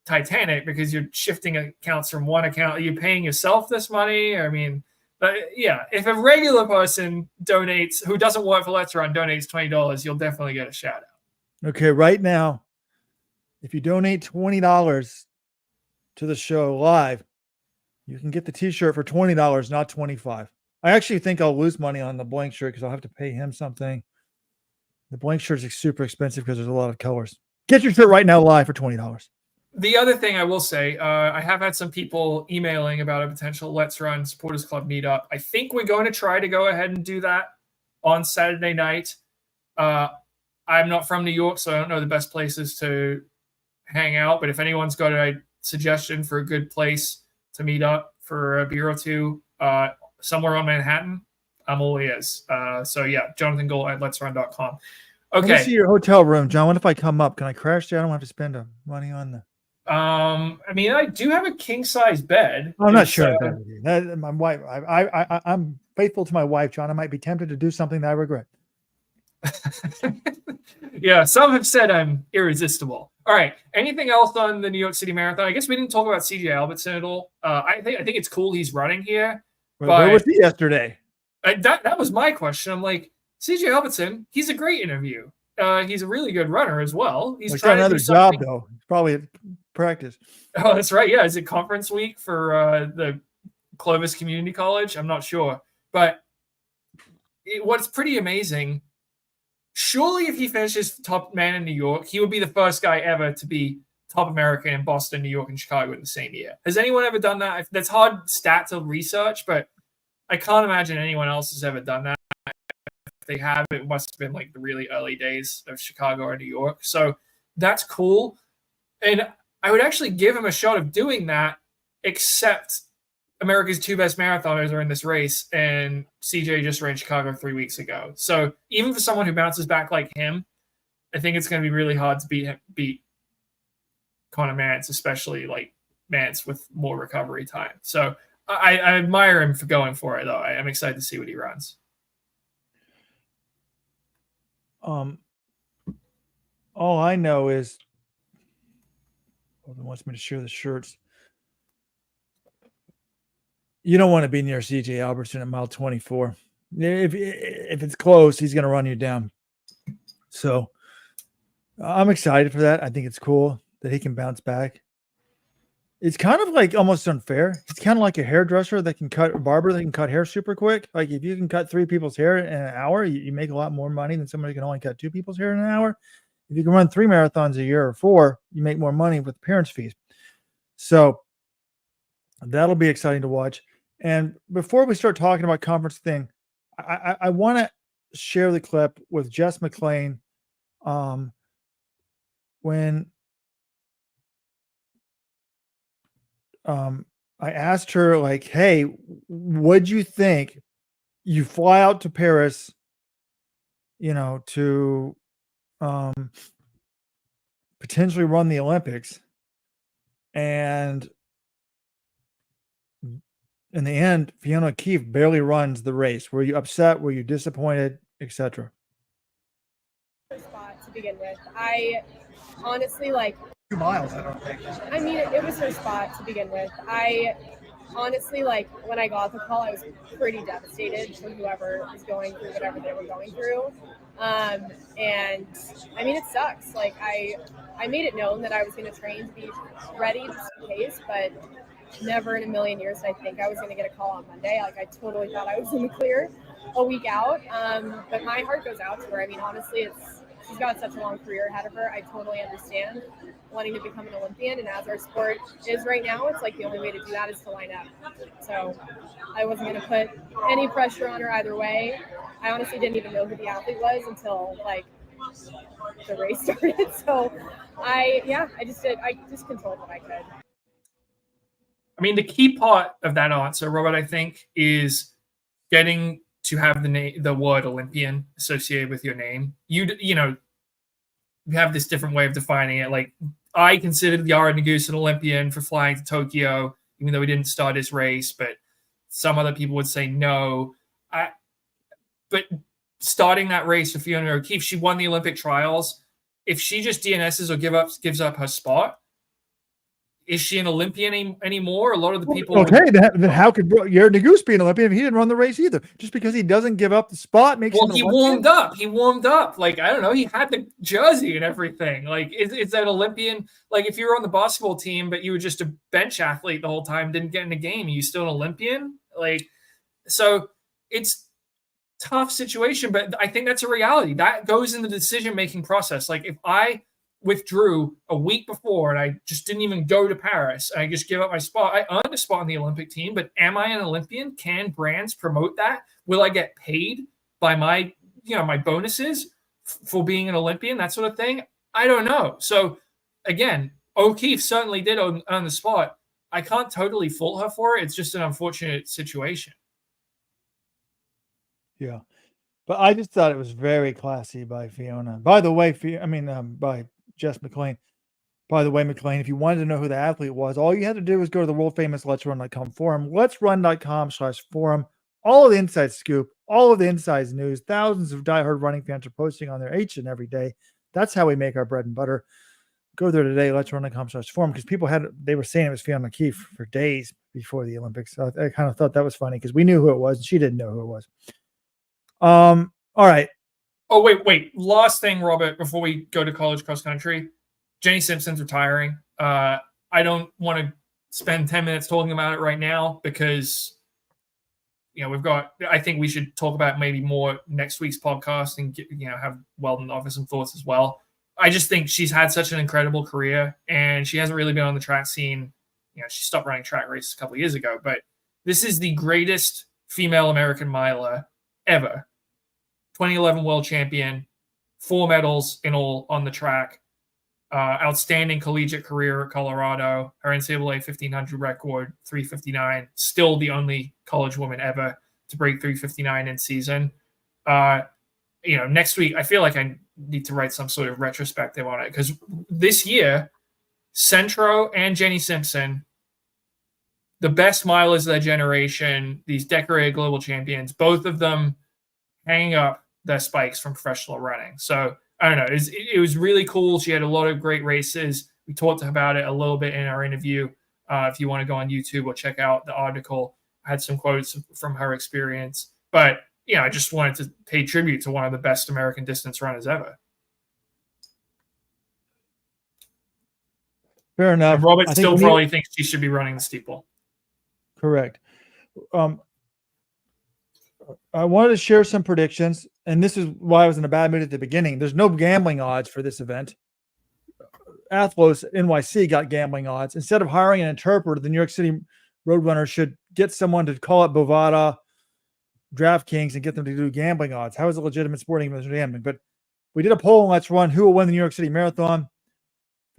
Titanic because you're shifting accounts from one account. Are you paying yourself this money? I mean, but yeah, if a regular person donates who doesn't work for LetsRun donates $20, you'll definitely get a shout out. Okay, right now, if you donate $20 to the show live, you can get the t-shirt for $20, not $25. I actually think I'll lose money on the blank shirt because I'll have to pay him something. The blank shirt is super expensive because there's a lot of colors. Get your shirt right now live for $20. The other thing I will say, I have had some people emailing about a potential LetsRun Supporters Club meetup. I think we're going to try to go ahead and do that on Saturday night. I'm not from New York, so I don't know the best places to hang out. But if anyone's got a suggestion for a good place to meet up for a beer or two somewhere on Manhattan, I'm all ears. So yeah, Jonathan Gold at LetsRun.com. Okay. Let me see your hotel room, John. What if I come up? Can I crash there? I don't have to spend money on the. I mean, I do have a king size bed. I'm not sure. My wife. I'm faithful to my wife, John. I might be tempted to do something that I regret. Yeah, some have said I'm irresistible. All right. Anything else on the New York City Marathon? I guess we didn't talk about CJ Albertson at all. I think it's cool he's running here. Where was he yesterday? That was my question. I'm like, CJ Albertson, he's a great interview. He's a really good runner as well. He's trying another job though. He's probably at practice. Oh, that's right. Yeah, is it conference week for the Clovis Community College? I'm not sure, but what's pretty amazing. Surely, if he finishes top man in New York, he would be the first guy ever to be top American in Boston, New York, and Chicago in the same year. Has anyone ever done that? That's hard stat to research, but I can't imagine anyone else has ever done that. If they have, it must have been like the really early days of Chicago or New York. So that's cool. And I would actually give him a shot of doing that, except America's two best marathoners are in this race, and CJ just ran Chicago 3 weeks ago. So even for someone who bounces back like him, I think it's going to be really hard to beat Connor Mantz, especially like Mantz with more recovery time. So I admire him for going for it, though. I'm excited to see what he runs. All I know is Holden wants me to share the shirts. You don't want to be near CJ Albertson at mile 24. If it's close, he's going to run you down. So I'm excited for that. I think it's cool that he can bounce back. It's kind of like almost unfair. It's kind of like a hairdresser that can cut, a barber that can cut hair super quick. Like if you can cut 3 people's hair in an hour, you make a lot more money than somebody who can only cut 2 people's hair in an hour. If you can run 3 marathons a year or 4, you make more money with appearance fees. So that'll be exciting to watch. And before we start talking about conference thing, I want to share the clip with Jess McLean when I asked her, like, hey, what'd you think? You fly out to Paris, to potentially run the Olympics, and in the end, Fiona O'Keefe barely runs the race. Were you upset? Were you disappointed, etc.? Spot to begin with. I honestly 2 miles, I don't think. I mean, it was her spot to begin with. I honestly, when I got the call, I was pretty devastated for whoever was going through whatever they were going through. And I mean, it sucks. I made it known that I was going to train to be ready just in case, but never in a million years did I think I was going to get a call on Monday. I totally thought I was in the clear a week out. But my heart goes out to her. I mean, honestly, she's got such a long career ahead of her. I totally understand wanting to become an Olympian. And as our sport is right now, it's the only way to do that is to line up. So I wasn't going to put any pressure on her either way. I honestly didn't even know who the athlete was until the race started. So I just controlled what I could. I mean, the key part of that answer, Robert, I think, is getting to have the word Olympian associated with your name. You have this different way of defining it. I considered Yara Naguse an Olympian for flying to Tokyo, even though he didn't start his race, but some other people would say no. But starting that race for Fiona O'Keefe, she won the Olympic trials. If she just DNSs or gives up her spot, is she an Olympian anymore? A lot of the people. Okay, then how could Yara Naguse be an Olympian if he didn't run the race either? Just because he doesn't give up the spot makes him an Olympian? He warmed up. I don't know. He had the jersey and everything. Is that Olympian? If you were on the basketball team, but you were just a bench athlete the whole time, didn't get in a game, are you still an Olympian? So it's a tough situation, but I think that's a reality. That goes in the decision-making process. If I withdrew a week before and I just didn't even go to Paris, I just give up my spot, I earned a spot on the Olympic team, but am I an Olympian? Can brands promote that? Will I get paid by my bonuses for being an Olympian, that sort of thing? I don't know. So again, O'Keefe certainly did earn the spot. I can't totally fault her for it. It's just an unfortunate situation. Yeah. But I just thought it was very classy by Fiona. By the way, by Jess McLean. By the way, McLean, if you wanted to know who the athlete was, all you had to do was go to the world famous LetsRun.com forum, LetsRun.com/forum. All of the inside scoop, all of the inside news, thousands of diehard running fans are posting on there each and every day. That's how we make our bread and butter. Go there today, LetsRun.com/forum, because they were saying it was Fiona O'Keefe for days before the Olympics. So I kind of thought that was funny because we knew who it was and she didn't know who it was. All right. Oh, wait. Last thing, Robert, before we go to college cross country. Jenny Simpson's retiring. I don't want to spend 10 minutes talking about it right now because, I think we should talk about maybe more next week's podcast and, have Weldon offer some thoughts as well. I just think she's had such an incredible career and she hasn't really been on the track scene. She stopped running track races a couple of years ago, but this is the greatest female American miler ever. 2011 world champion, 4 medals in all on the track, outstanding collegiate career at Colorado, her NCAA 1500 record, 3:59, still the only college woman ever to break 3:59 in season. Next week, I feel like I need to write some sort of retrospective on it because this year, Centro and Jenny Simpson, the best milers of their generation, these decorated global champions, both of them hanging up their spikes from professional running. So I don't know. It was really cool. She had a lot of great races. We talked about it a little bit in our interview. If you want to go on YouTube or check out the article, I had some quotes from her experience. But, I just wanted to pay tribute to one of the best American distance runners ever. Fair enough. And Robert still probably thinks she should be running the steeple. Correct. I wanted to share some predictions, and this is why I was in a bad mood at the beginning. There's no gambling odds for this event. Athlos NYC got gambling odds. Instead of hiring an interpreter, the New York City Roadrunner should get someone to call up Bovada, DraftKings, and get them to do gambling odds. How is it legitimate sporting gambling? But we did a poll on Let's Run. Who will win the New York City Marathon?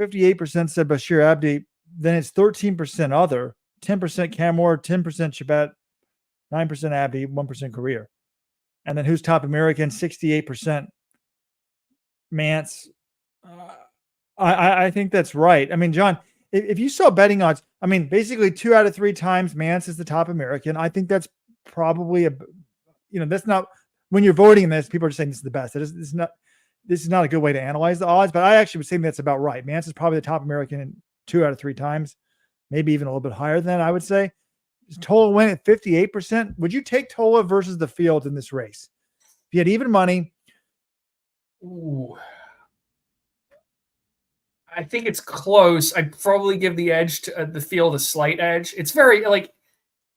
58% said Bashir Abdi. Then it's 13% other, 10% Camor, 10% Shabbat, 9% Abdi, 1% career. And then who's top American? 68% Mantz. I think that's right. I mean, John, if you saw betting odds, I mean, basically 2 out of 3 times Mantz is the top American. I think that's probably that's not when you're voting this. People are just saying this is the best. This is not a good way to analyze the odds, but I actually would say that's about right. Mantz is probably the top American in 2 out of 3 times, maybe even a little bit higher than that, I would say. Tola win at 58%. Would you take Tola versus the field in this race? If you had even money. Ooh. I think it's close. I'd probably give the edge to the field a slight edge. It's very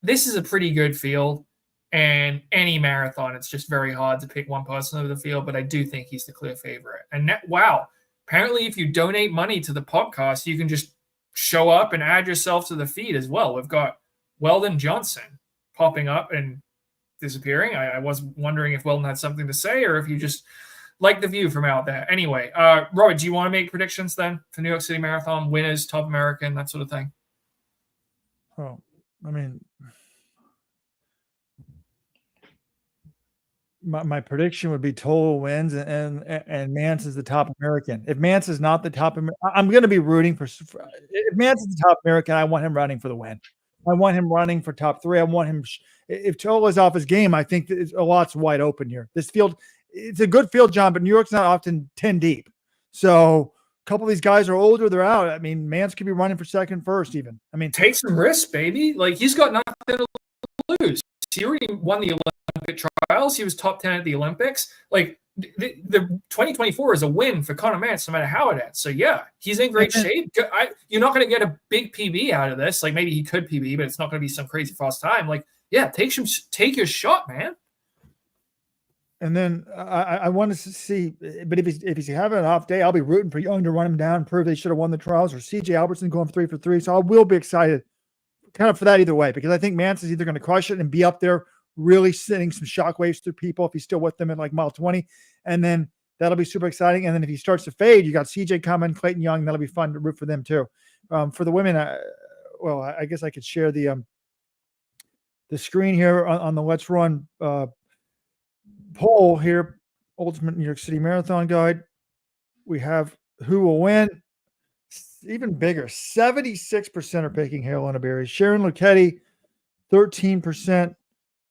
this is a pretty good field, and any marathon, it's just very hard to pick one person over the field. But I do think he's the clear favorite. And wow, apparently, if you donate money to the podcast, you can just show up and add yourself to the feed as well. We've got Weldon Johnson popping up and disappearing. I was wondering if Weldon had something to say, or if you just like the view from out there. Anyway, Robert, do you want to make predictions then for New York City Marathon winners, top American, that sort of thing? Oh, I mean, my prediction would be Tola wins and Mantz is the top American. If Mantz is not the top, I'm going to be rooting for. If Mantz is the top American, I want him running for the win. I want him running for top 3. I want him. If Tola is off his game, I think a lot's wide open here. This field. It's a good field, John, but New York's not often 10 deep. So a couple of these guys are older. They're out. I mean, Mantz could be running for second, first even. I mean, take some risks, baby. He's got nothing to lose. He already won the Olympic trials. He was top 10 at the Olympics. The 2024 is a win for Connor Mantz no matter how it ends. So, yeah, he's in great shape. You're not going to get a big PB out of this. Maybe he could PB, but it's not going to be some crazy fast time. Take your shot, man. And then I want to see, but if he's having an off day, I'll be rooting for Young to run him down, prove they should have won the trials, or CJ Albertson going 3 for 3. So I will be excited kind of for that either way, because I think Mantz is either going to crush it and be up there really sending some shockwaves through people if he's still with them at mile 20. And then that'll be super exciting. And then if he starts to fade, you got CJ coming, Clayton Young, that'll be fun to root for them too. For the women, I guess I could share the screen here on the Let's Run poll here, Ultimate New York City Marathon Guide. We have who will win. Even bigger, 76% are picking Hellen Obiri. Sharon Luchetti, 13%.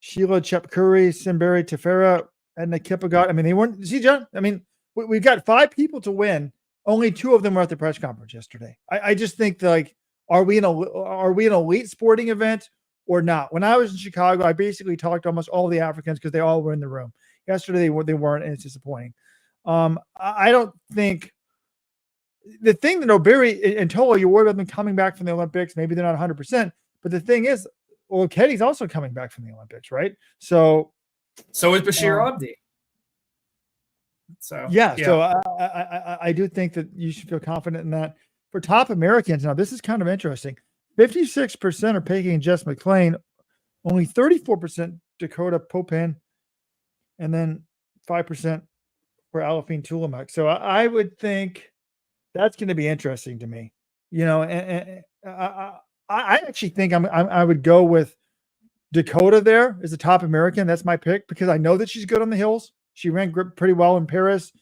Sheila Chepkuri, Simberi Tefera, Edna Kipagot. I mean, they weren't. See, John, I mean, we've got 5 people to win. Only 2 of them were at the press conference yesterday. I just think are we an elite sporting event or not? When I was in Chicago, I basically talked to almost all the Africans because they all were in the room. Yesterday, they weren't, and it's disappointing. I don't think the thing that Obiri and Tola, you worry about them coming back from the Olympics. Maybe they're not 100%, but the thing is, Ketty's also coming back from the Olympics, right? So is Bashir Abdi. So yeah. So I do think that you should feel confident in that. For top Americans, now this is kind of interesting. 56% are picking Jess McClain, only 34% Dakotah Popin, and then 5% for Alafine Tulamak. So I would think that's going to be interesting to me. And I actually think I would go with Dakotah there as a top American. That's my pick because I know that she's good on the hills. She ran pretty well in Paris.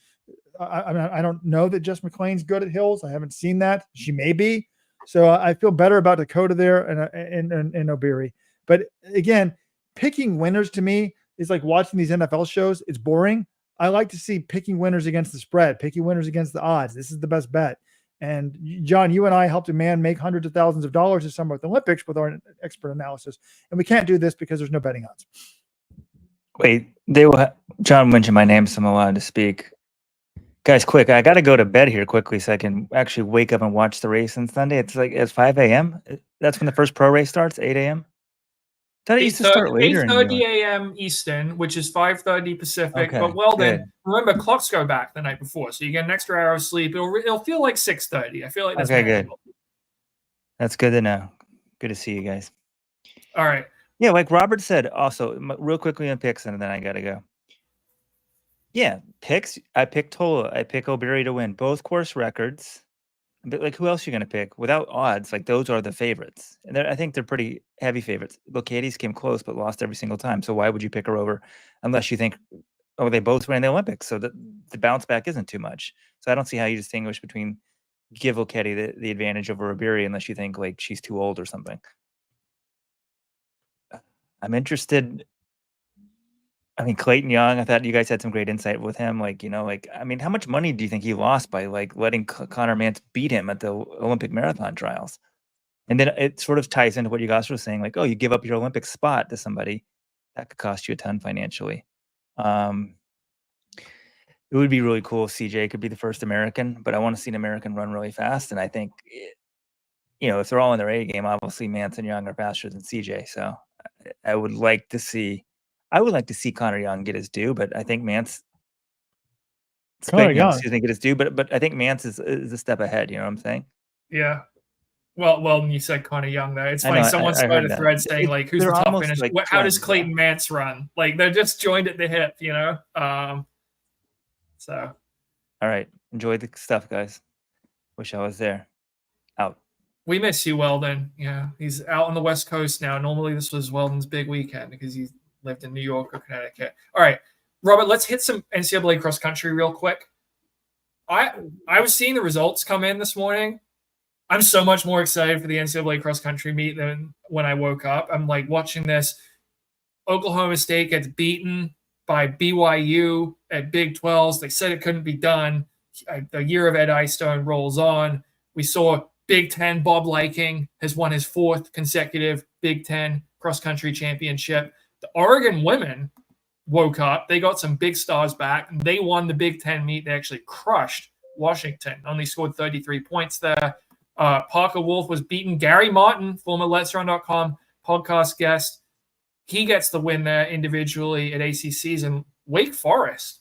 I don't know that Jess McClain's good at hills. I haven't seen that. She may be. So I feel better about Dakotah there and Obiri. But again, picking winners to me is like watching these NFL shows. It's boring. I like to see picking winners against the spread, picking winners against the odds. This is the best bet. And John, you and I helped a man make hundreds of thousands of dollars this summer at the Olympics with our expert analysis. And we can't do this because there's no betting odds. Wait, John mentioned my name, so I'm allowed to speak. Guys, quick, I got to go to bed here quickly so I can actually wake up and watch the race on Sunday. It's 5 a.m. That's when the first pro race starts, 8 a.m.? I thought it used to start later. 8:30 a.m. Eastern, which is 5:30 Pacific. Okay, but then remember, clocks go back the night before, so you get an extra hour of sleep. It'll feel like 6:30. I feel like that's okay. Good. That's good to know. Good to see you guys. All right. Yeah, like Robert said, also real quickly on picks, and then I gotta go. Yeah, picks. I pick Tola. I pick Obiri to win both course records. But who else are you going to pick without odds? Those are the favorites, and I think they're pretty heavy favorites. Katie's came close but lost every single time. So why would you pick her over unless you think, they both ran the Olympics, so the bounce back isn't too much. So I don't see how you distinguish between give O'Ketty the advantage over Obiri unless you think like she's too old or something. I'm interested. I mean, Clayton Young, I thought you guys had some great insight with him. Like, I mean, how much money do you think he lost by like letting Connor Mantz beat him at the Olympic marathon trials? And then it sort of ties into what you guys were saying, like, oh, you give up your Olympic spot to somebody, that could cost you a ton financially. It would be really cool if CJ could be the first American, but I want to see an American run really fast. And I think, if they're all in their A game, obviously Mantz and Young are faster than CJ. So I would like to see Connor Young get his due, but I think Mantz, get his due, but I think Mantz is a step ahead. You know what I'm saying? Yeah. Well, you said Connor Young there. It's funny. Someone started a thread saying, like, who's the top finisher? Like how does Clayton Mantz run? Like, they're just joined at the hip, So. All right. Enjoy the stuff, guys. Wish I was there. Out. We miss you, Weldon. Yeah, he's out on the West Coast now. Normally, this was Weldon's big weekend because he lived in New York or Connecticut. All right, Robert, let's hit some NCAA cross country real quick. I was seeing the results come in this morning. I'm so much more excited for the NCAA cross country meet than when I woke up. I'm like watching this. Oklahoma State gets beaten by BYU at Big 12s. They said it couldn't be done. The year of Ed Eyestone rolls on. We saw Big Ten. Bob Liking has won his 4th consecutive Big Ten cross country championship. The Oregon women woke up. They got some big stars back. They won the Big Ten meet. They actually crushed Washington. Only scored 33 points there. Parker Wolf was beaten. Gary Martin, former LetsRun.com podcast guest, he gets the win there individually at ACCs. And Wake Forest,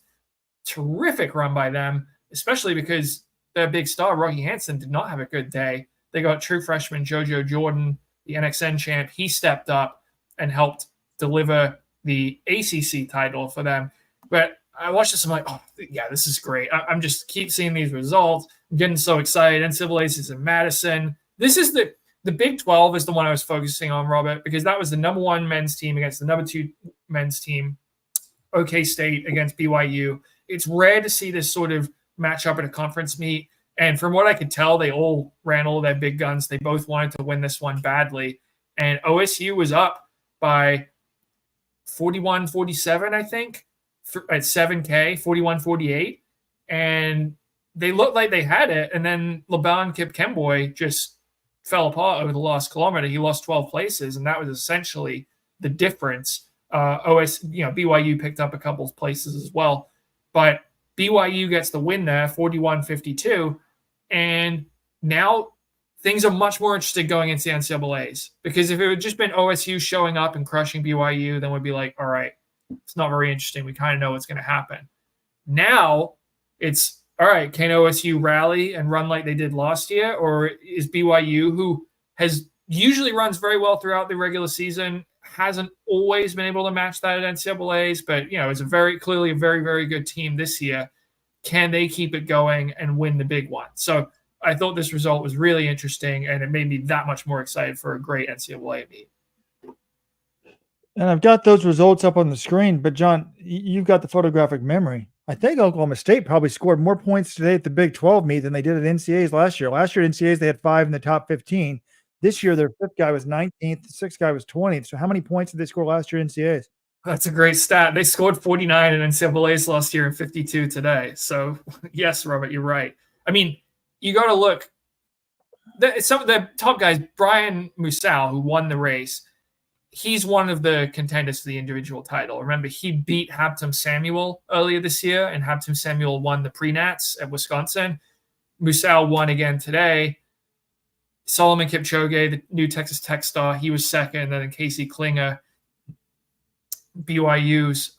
terrific run by them, especially because their big star, Rocky Hansen, did not have a good day. They got true freshman JoJo Jordan, the NXN champ. He stepped up and helped deliver the ACC title for them. But I watched this, I'm like, oh, yeah, this is great. I'm just keep seeing these results. I'm getting so excited. NCAA is in Madison. This is the Big 12 is the one I was focusing on, Robert, because that was the number 1 men's team against the number 2 men's team, OK State against BYU. It's rare to see this sort of match up at a conference meet. And from what I could tell, they all ran all their big guns. They both wanted to win this one badly. And OSU was up by 41-47, I think, at 7K, 41-48. And they looked like they had it. And then LeBron Kipkemboy just fell apart over the last kilometer. He lost 12 places, and that was essentially the difference. BYU picked up a couple of places as well. But BYU gets the win there, 41-52. And now things are much more interesting going into the NCAAs. Because if it had just been OSU showing up and crushing BYU, then we'd be like, all right, it's not very interesting. We kind of know what's going to happen. Now it's, all right, can OSU rally and run like they did last year? Or is BYU, who has usually runs very well throughout the regular season, hasn't always been able to match that at NCAAs, but is clearly a very, very good team this year. Can they keep it going and win the big one? So I thought this result was really interesting, and it made me that much more excited for a great NCAA meet. And I've got those results up on the screen, but John, you've got the photographic memory. I think Oklahoma State probably scored more points today at the Big 12 meet than they did at NCAAs last year. Last year at NCAAs, they had 5 in the top 15. This year, their 5th guy was 19th, the 6th guy was 20th. So how many points did they score last year at NCAAs? That's a great stat. They scored 49 in NCAAs last year and 52 today. So, yes, Robert, you're right. I mean, you got to look. Some of the top guys, Brian Musal, who won the race, he's one of the contenders for the individual title. Remember, he beat Habtem Samuel earlier this year, and Habtem Samuel won the pre-nats at Wisconsin. Musal won again today. Solomon Kipchoge, the new Texas Tech star, he was second. And then Casey Klinger, BYU's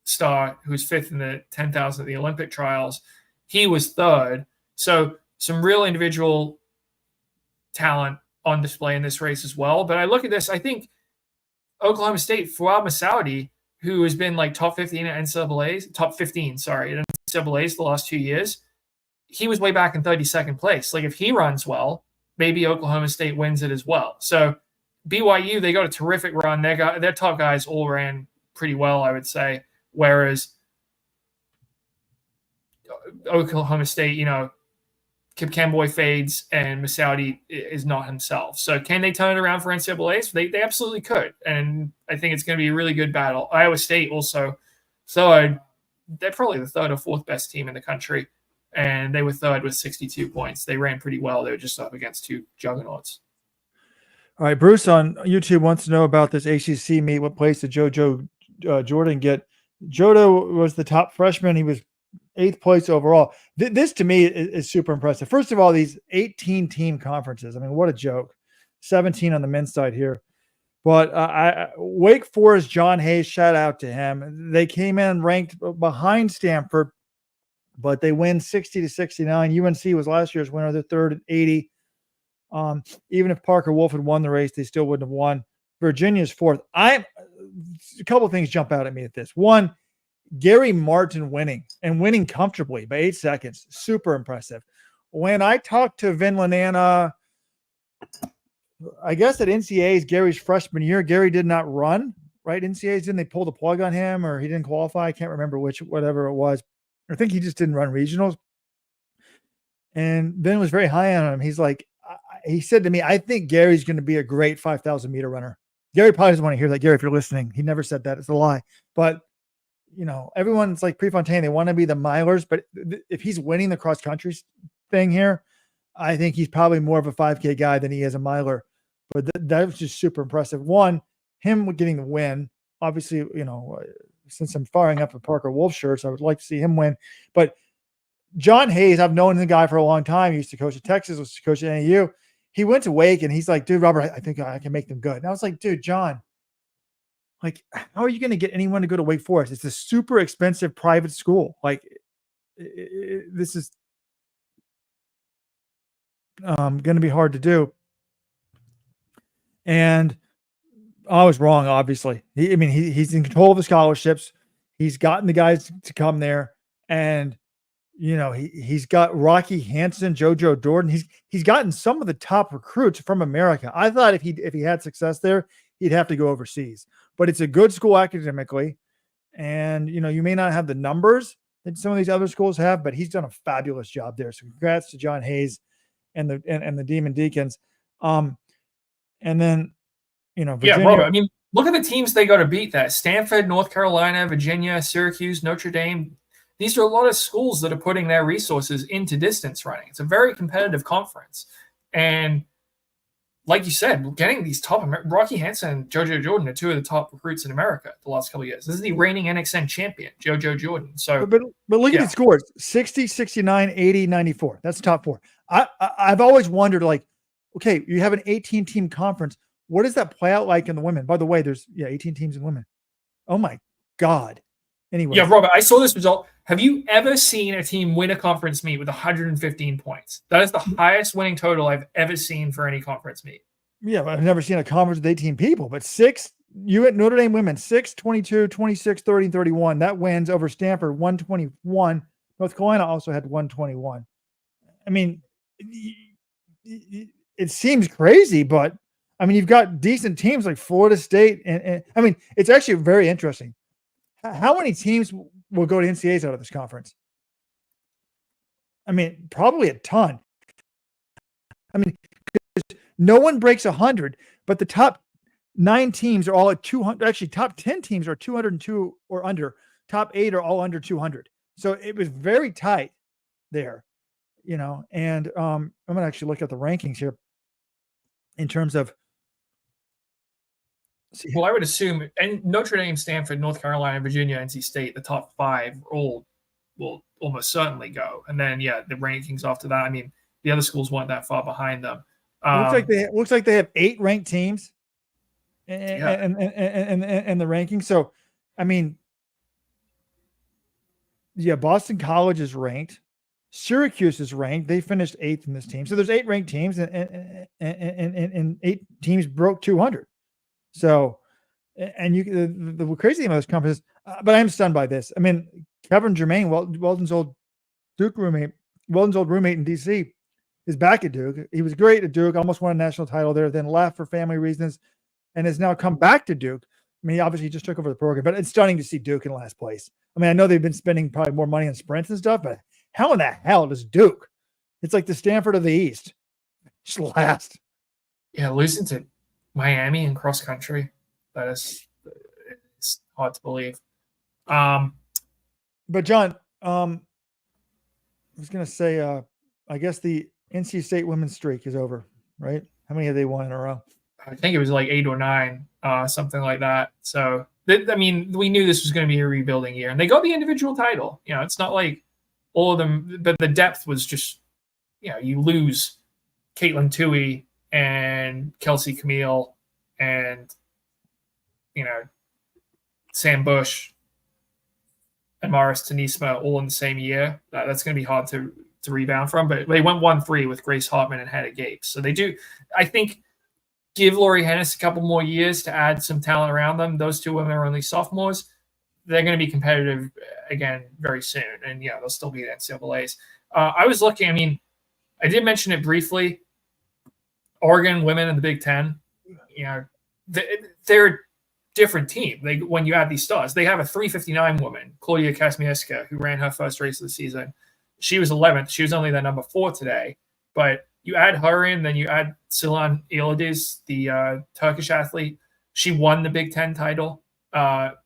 star, who was 5th in the 10,000 at the Olympic trials, he was 3rd. So some real individual talent on display in this race as well. But I look at this, I think Oklahoma State, Fuad Masaudi, who has been like top 15 at NCAAs, top 15, sorry, at NCAAs the last 2 years, he was way back in 32nd place. Like if he runs well, maybe Oklahoma State wins it as well. So BYU, they got a terrific run. Their top guys all ran pretty well, I would say. Whereas Oklahoma State, Kipkemboy fades and Masaudi is not himself. So can they turn it around for NCAAs? They absolutely could. And I think it's going to be a really good battle. Iowa State also. So they're probably the third or fourth best team in the country. And they were third with 62 points. They ran pretty well. They were just up against two juggernauts. All right, Bruce on YouTube wants to know about this ACC meet. What place did JoJo Jordan get? Jodo was the top freshman. He was 8th place overall. This to me is super impressive. First of all, these 18 team conferences. I mean, what a joke. 17 on the men's side here. But Wake Forest, John Hayes, shout out to him. They came in ranked behind Stanford, but they win 60-69. UNC was last year's winner. They're third at 80. Even if Parker Wolf had won the race, they still wouldn't have won. Virginia's fourth. A couple of things jump out at me at this. One, Gary Martin winning comfortably by 8 seconds. Super impressive. When I talked to Vin Lanana, I guess at NCAA's Gary's freshman year, Gary did not run, right? NCAA's, didn't they pull the plug on him or he didn't qualify? I can't remember whatever it was. I think he just didn't run regionals. And Vin was very high on him. He's like, he said to me, I think Gary's going to be a great 5,000 meter runner. Gary probably doesn't want to hear that. Gary, if you're listening, he never said that. It's a lie. But, you know, everyone's like Prefontaine. They want to be the milers. But if he's winning the cross country thing here, I think he's probably more of a 5K guy than he is a miler. But that was just super impressive. One, him getting the win. Obviously, you know, since I'm firing up for Parker Wolf shirts, I would like to see him win. But John Hayes, I've known the guy for a long time. He used to coach at Texas, was to coach at NAU. He went to Wake and he's like, dude, Robert, I think I can make them good. And I was like, dude, John, like, how are you going to get anyone to go to Wake Forest? It's a super expensive private school. Like, this is going to be hard to do. And I was wrong, obviously. He's in control of the scholarships. He's gotten the guys to come there. And you know, he's got Rocky Hansen, JoJo Jordan. He's gotten some of the top recruits from America. I thought if he had success there, he'd have to go overseas. But it's a good school academically, and you know, you may not have the numbers that some of these other schools have, but he's done a fabulous job there. So congrats to John Hayes and the Demon Deacons. And then, you know, Virginia, yeah, Robert. I mean, look at the teams they got to beat. That Stanford, North Carolina, Virginia, Syracuse, Notre Dame. These are a lot of schools that are putting their resources into distance running. It's a very competitive conference. And like you said, getting these top Rocky Hansen and JoJo Jordan are two of the top recruits in America the last couple of years. This is the reigning NXN champion, JoJo Jordan. So, but look at the scores: 60, 69, 80, 94. That's the top four. I've always wondered, like, okay, you have an 18-team conference. What does that play out like in the women? By the way, there's 18 teams in women. Oh my God. Anyway. Yeah, Robert, I saw this result. Have you ever seen a team win a conference meet with 115 points? That is the highest winning total I've ever seen for any conference meet. Yeah, I've never seen a conference with 18 people, but you at Notre Dame women, 6, 22, 26, 30, and 31. That wins over Stanford, 121. North Carolina also had 121. I mean, it seems crazy, but I mean, you've got decent teams like Florida State. And I mean, it's actually very interesting. How many teams will go to NCAAs out of this conference? I mean, probably a ton. I mean, no one breaks 100, but the top 9 teams are all at 200. Actually, top 10 teams are 202 or under. Top 8 are all under 200. So it was very tight there, you know. And I'm going to actually look at the rankings here in terms of. Well, I would assume, and Notre Dame, Stanford, North Carolina, Virginia, NC State, the top 5 all will almost certainly go. And then, yeah, the rankings after that. I mean, the other schools weren't that far behind them. Looks like they have 8 ranked teams and the rankings. So, I mean, yeah, Boston College is ranked. Syracuse is ranked. They finished 8th in this team. So there's 8 ranked teams, and 8 teams broke 200. So, and the crazy thing about this conference is, but I'm stunned by this. I mean, Kevin Germain, Weldon's old roommate in DC, is back at Duke. He was great at Duke, almost won a national title there, then left for family reasons, and has now come back to Duke. I mean, he obviously just took over the program, but it's stunning to see Duke in last place. I mean, I know they've been spending probably more money on sprints and stuff, but how in the hell does Duke It's like the Stanford of the East. Just last. Yeah, losing to Miami in cross country. It's hard to believe. But John, I was gonna say, I guess the NC State women's streak is over, right? How many have they won in a row? I think it was like 8 or 9, something like that. So, I mean, we knew this was going to be a rebuilding year, and they got the individual title. You know, it's not like all of them, but the depth was just, you know, you lose Caitlin Tui and Kelsey Camille and, you know, Sam Bush and Maris Tanisma all in the same year. That's going to be hard to rebound from. But they went 1-3 with Grace Hartman and Hannah Gapes. So they do, I think, give Laurie Hennis a couple more years to add some talent around them. Those two women are only sophomores. They're going to be competitive again very soon. And, yeah, they'll still be at NCAAs. I was looking, I mean, I did mention it briefly. Oregon women in the Big Ten, you know, they're a different team. When you add these stars, they have a 3:59 woman, Claudia Kazmierska, who ran her first race of the season. She was 11th. She was only the number 4 today. But you add her in, then you add Silan Ildiz, the Turkish athlete. She won the Big Ten title ahead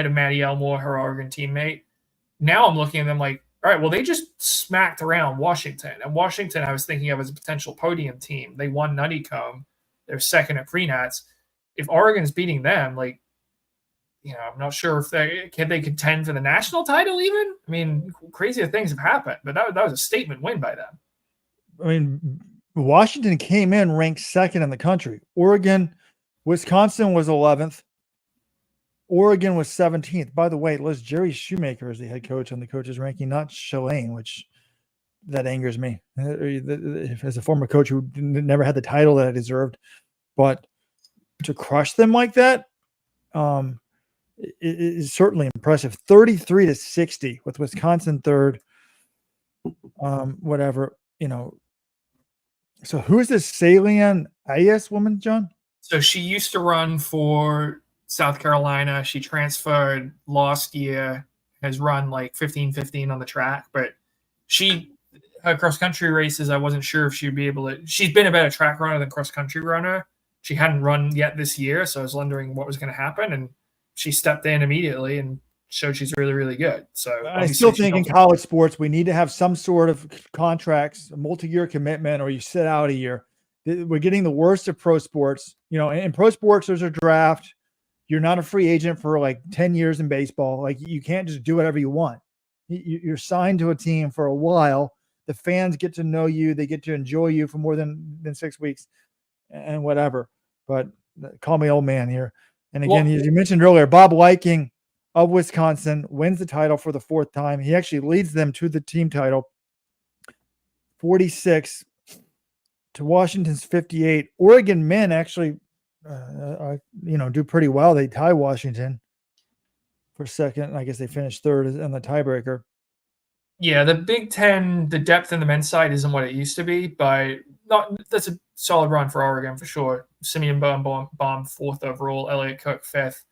of Maddie Elmore, her Oregon teammate. Now I'm looking at them like, all right, well, they just smacked around Washington. And Washington, I was thinking of as a potential podium team. They won Nuttycombe. They're second at Prenats. If Oregon's beating them, like, you know, I'm not sure if they contend for the national title even. I mean, crazier things have happened, but that was a statement win by them. I mean, Washington came in ranked second in the country. Wisconsin was 11th. Oregon was 17th. By the way, Jerry Shoemaker is the head coach on the coaches ranking, not Shalane, which that angers me as a former coach who never had the title that I deserved. But to crush them like that is certainly impressive. 33-60 with Wisconsin third. Whatever, you know. So who's this Salian Ayes woman, John? So she used to run for South Carolina. She transferred last year, has run like 15-15 on the track, but her cross country races, I wasn't sure if she'd be able to. She's been a better track runner than cross country runner. She hadn't run yet this year, so I was wondering what was going to happen, and she stepped in immediately and showed she's really, really good. So I still think in college sports we need to have some sort of contracts, a multi-year commitment, or you sit out a year. We're getting the worst of pro sports. You know, in pro sports, there's a draft. You're not a free agent for like 10 years in baseball. Like, you can't just do whatever you want. You're signed to a team for a while. The fans get to know you. They get to enjoy you for more than 6 weeks and whatever. But call me old man here. And again, as you mentioned earlier, Bob Liking of Wisconsin wins the title for the 4th time. He actually leads them to the team title, 46 to Washington's 58. Oregon men actually do pretty well. They tie Washington for second. I guess they finished third in the tiebreaker. Yeah, the Big Ten, the depth in the men's side isn't what it used to be, but that's a solid run for Oregon for sure. Simeon Birnbaum 4th overall, Elliott Cook 5th.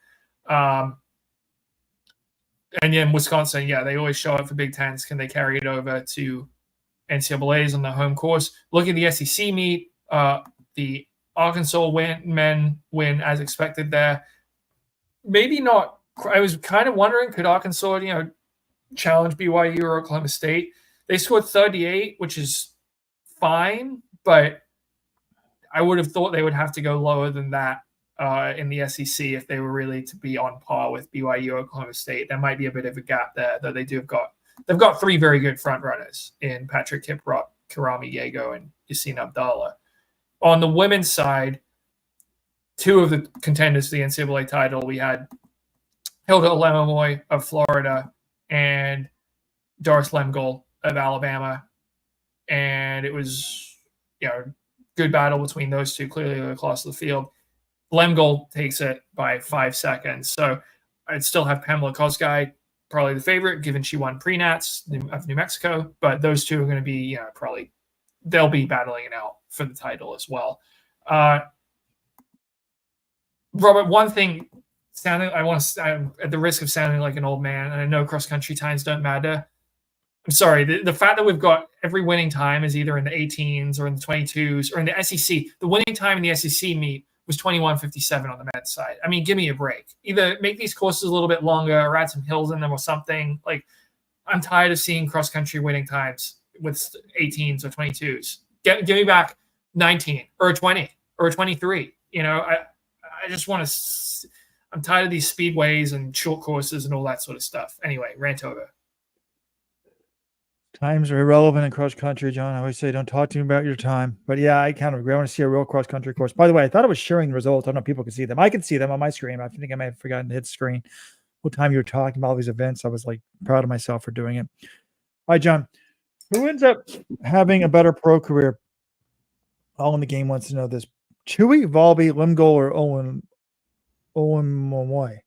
And then Wisconsin, yeah, they always show up for Big Tens. Can they carry it over to NCAAs on the home course? Look at the SEC meet. The Arkansas men win as expected there. Maybe not. I was kind of wondering, could Arkansas, challenge BYU or Oklahoma State? They scored 38, which is fine, but I would have thought they would have to go lower than that in the SEC if they were really to be on par with BYU or Oklahoma State. There might be a bit of a gap there, though they've got 3 very good front runners in Patrick Kiprop, Karami Yago, and Yassine Abdallah. On the women's side, 2 of the contenders for the NCAA title, we had Hilda Olemoy of Florida and Doris Lemgol of Alabama. And it was, good battle between those two, clearly across the field. Lemgol takes it by 5 seconds. So I'd still have Pamela Kosgei, probably the favorite, given she won Prenats of New Mexico. But those two are going to be, probably they'll be battling it out for the title as well. Robert, one thing, I'm at the risk of sounding like an old man, and I know cross-country times don't matter. I'm sorry, the fact that we've got every winning time is either in the 18s or in the 22s or in the SEC. The winning time in the SEC meet was 21:57 on the men's side. I mean, give me a break. Either make these courses a little bit longer or add some hills in them or something. Like, I'm tired of seeing cross country winning times with 18s or 22s. Give me back 19 or a 20 or a 23. You know, I just want to. I'm tired of these speedways and short courses and all that sort of stuff. Anyway, rant over. Times are irrelevant in cross country, John. I always say, don't talk to me about your time. But yeah, I kind of agree. I want to see a real cross country course. By the way, I thought I was sharing the results. I don't know if people can see them. I can see them on my screen. I think I may have forgotten to hit screen. What time you were talking about all these events, I was like proud of myself for doing it. All right, John. Who ends up having a better pro career? All in the game wants to know this. Chewy, Valby, Limgold, or Owen Momoy?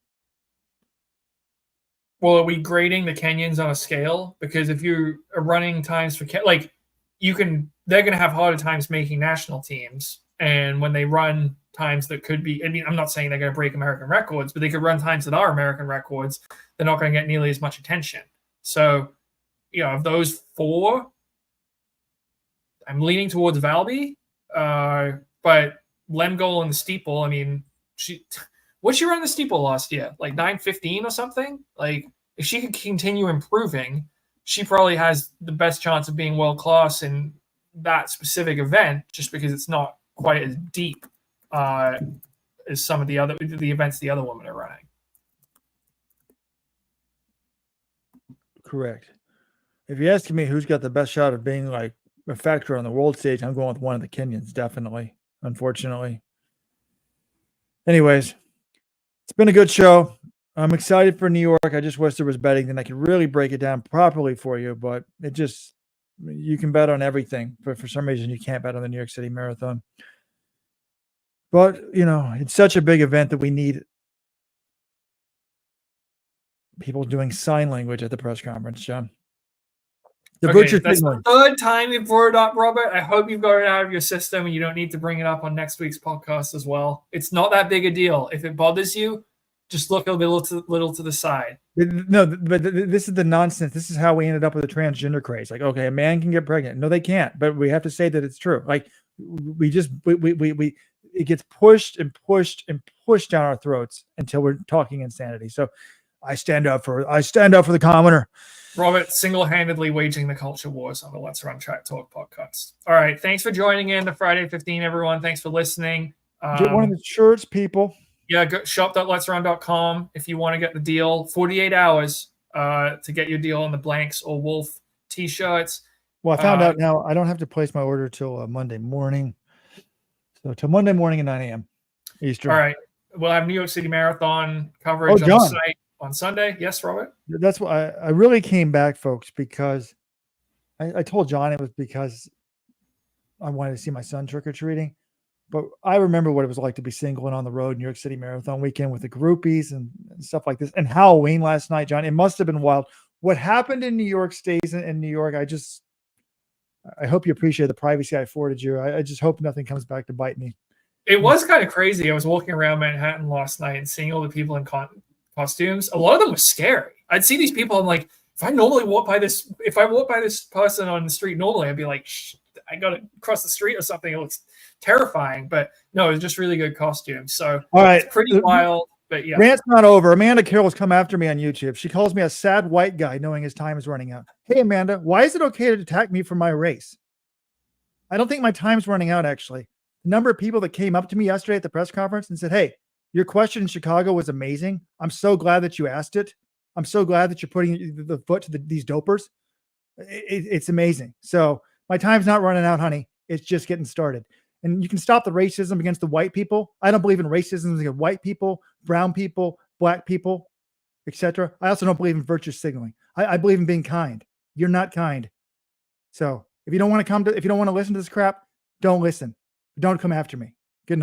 Well, are we grading the Kenyans on a scale? Because if you are running times for they're going to have harder times making national teams, and when they run times that could be, I mean, I'm not saying they're going to break American records, but they could run times that are American records. They're not going to get nearly as much attention. So, you know, of those four, I'm leaning towards Valby, but Lemgold in the steeple. I mean, what'd she run the steeple last year? Like 9:15 or something? Like, if she could continue improving, she probably has the best chance of being world class in that specific event, just because it's not quite as deep as some of the events the other women are running. Correct. If you're asking me who's got the best shot of being like a factor on the world stage, I'm going with one of the Kenyans, definitely, unfortunately. Anyways, it's been a good show. I'm excited for New York. I just wish there was betting, then I could really break it down properly for you, but you can bet on everything, but for some reason you can't bet on the New York City Marathon. But, you know, it's such a big event that we need people doing sign language at the press conference, John. That's the third time you brought it up, Robert. I hope you've got it out of your system and you don't need to bring it up on next week's podcast as well. It's not that big a deal. If it bothers you, just look a little to the side. No, but this is the nonsense. This is how we ended up with the transgender craze. Like, okay, a man can get pregnant. No, they can't. But we have to say that it's true. Like, it gets pushed and pushed and pushed down our throats until we're talking insanity. So I stand up for the commoner. Robert single-handedly waging the culture wars on the Let's Run Track Talk podcast. All right. Thanks for joining in the Friday 15, everyone. Thanks for listening. Get one of the shirts, people. Yeah, go shop.letsrun.com if you want to get the deal. 48 hours to get your deal on the Blanks or Wolf t-shirts. Well, I found out now I don't have to place my order till Monday morning. So till Monday morning at 9 a.m. Eastern. All right. We'll have New York City Marathon coverage on the site on Sunday. Yes, Robert? That's why I really came back, folks, because I told John it was because I wanted to see my son trick-or-treating. But I remember what it was like to be single and on the road New York City Marathon weekend with the groupies and stuff like this. And Halloween last night, John, it must have been wild. What happened in New York stays in New York. I hope you appreciate the privacy I afforded you. I just hope nothing comes back to bite me. It was kind of crazy. I was walking around Manhattan last night and seeing all the people in costumes. A lot of them were scary. I'd see these people. I'm like, if I walk by this person on the street normally, I'd be like, I got to cross the street or something. It looks terrifying, but no, it's just really good costumes. So all right, it's pretty wild. But yeah, rant's not over. Amanda Carroll's come after me on YouTube. She calls me a sad white guy, knowing his time is running out. Hey, Amanda, why is it okay to attack me for my race? I don't think my time's running out. Actually, the number of people that came up to me yesterday at the press conference and said, "Hey, your question in Chicago was amazing. I'm so glad that you asked it. I'm so glad that you're putting the foot to these dopers. It's amazing." So my time's not running out, honey. It's just getting started. And you can stop the racism against the white people. I don't believe in racism against white people, brown people, black people, etc. I also don't believe in virtue signaling. I believe in being kind. You're not kind. So if you don't want to listen to this crap, don't listen. Don't come after me.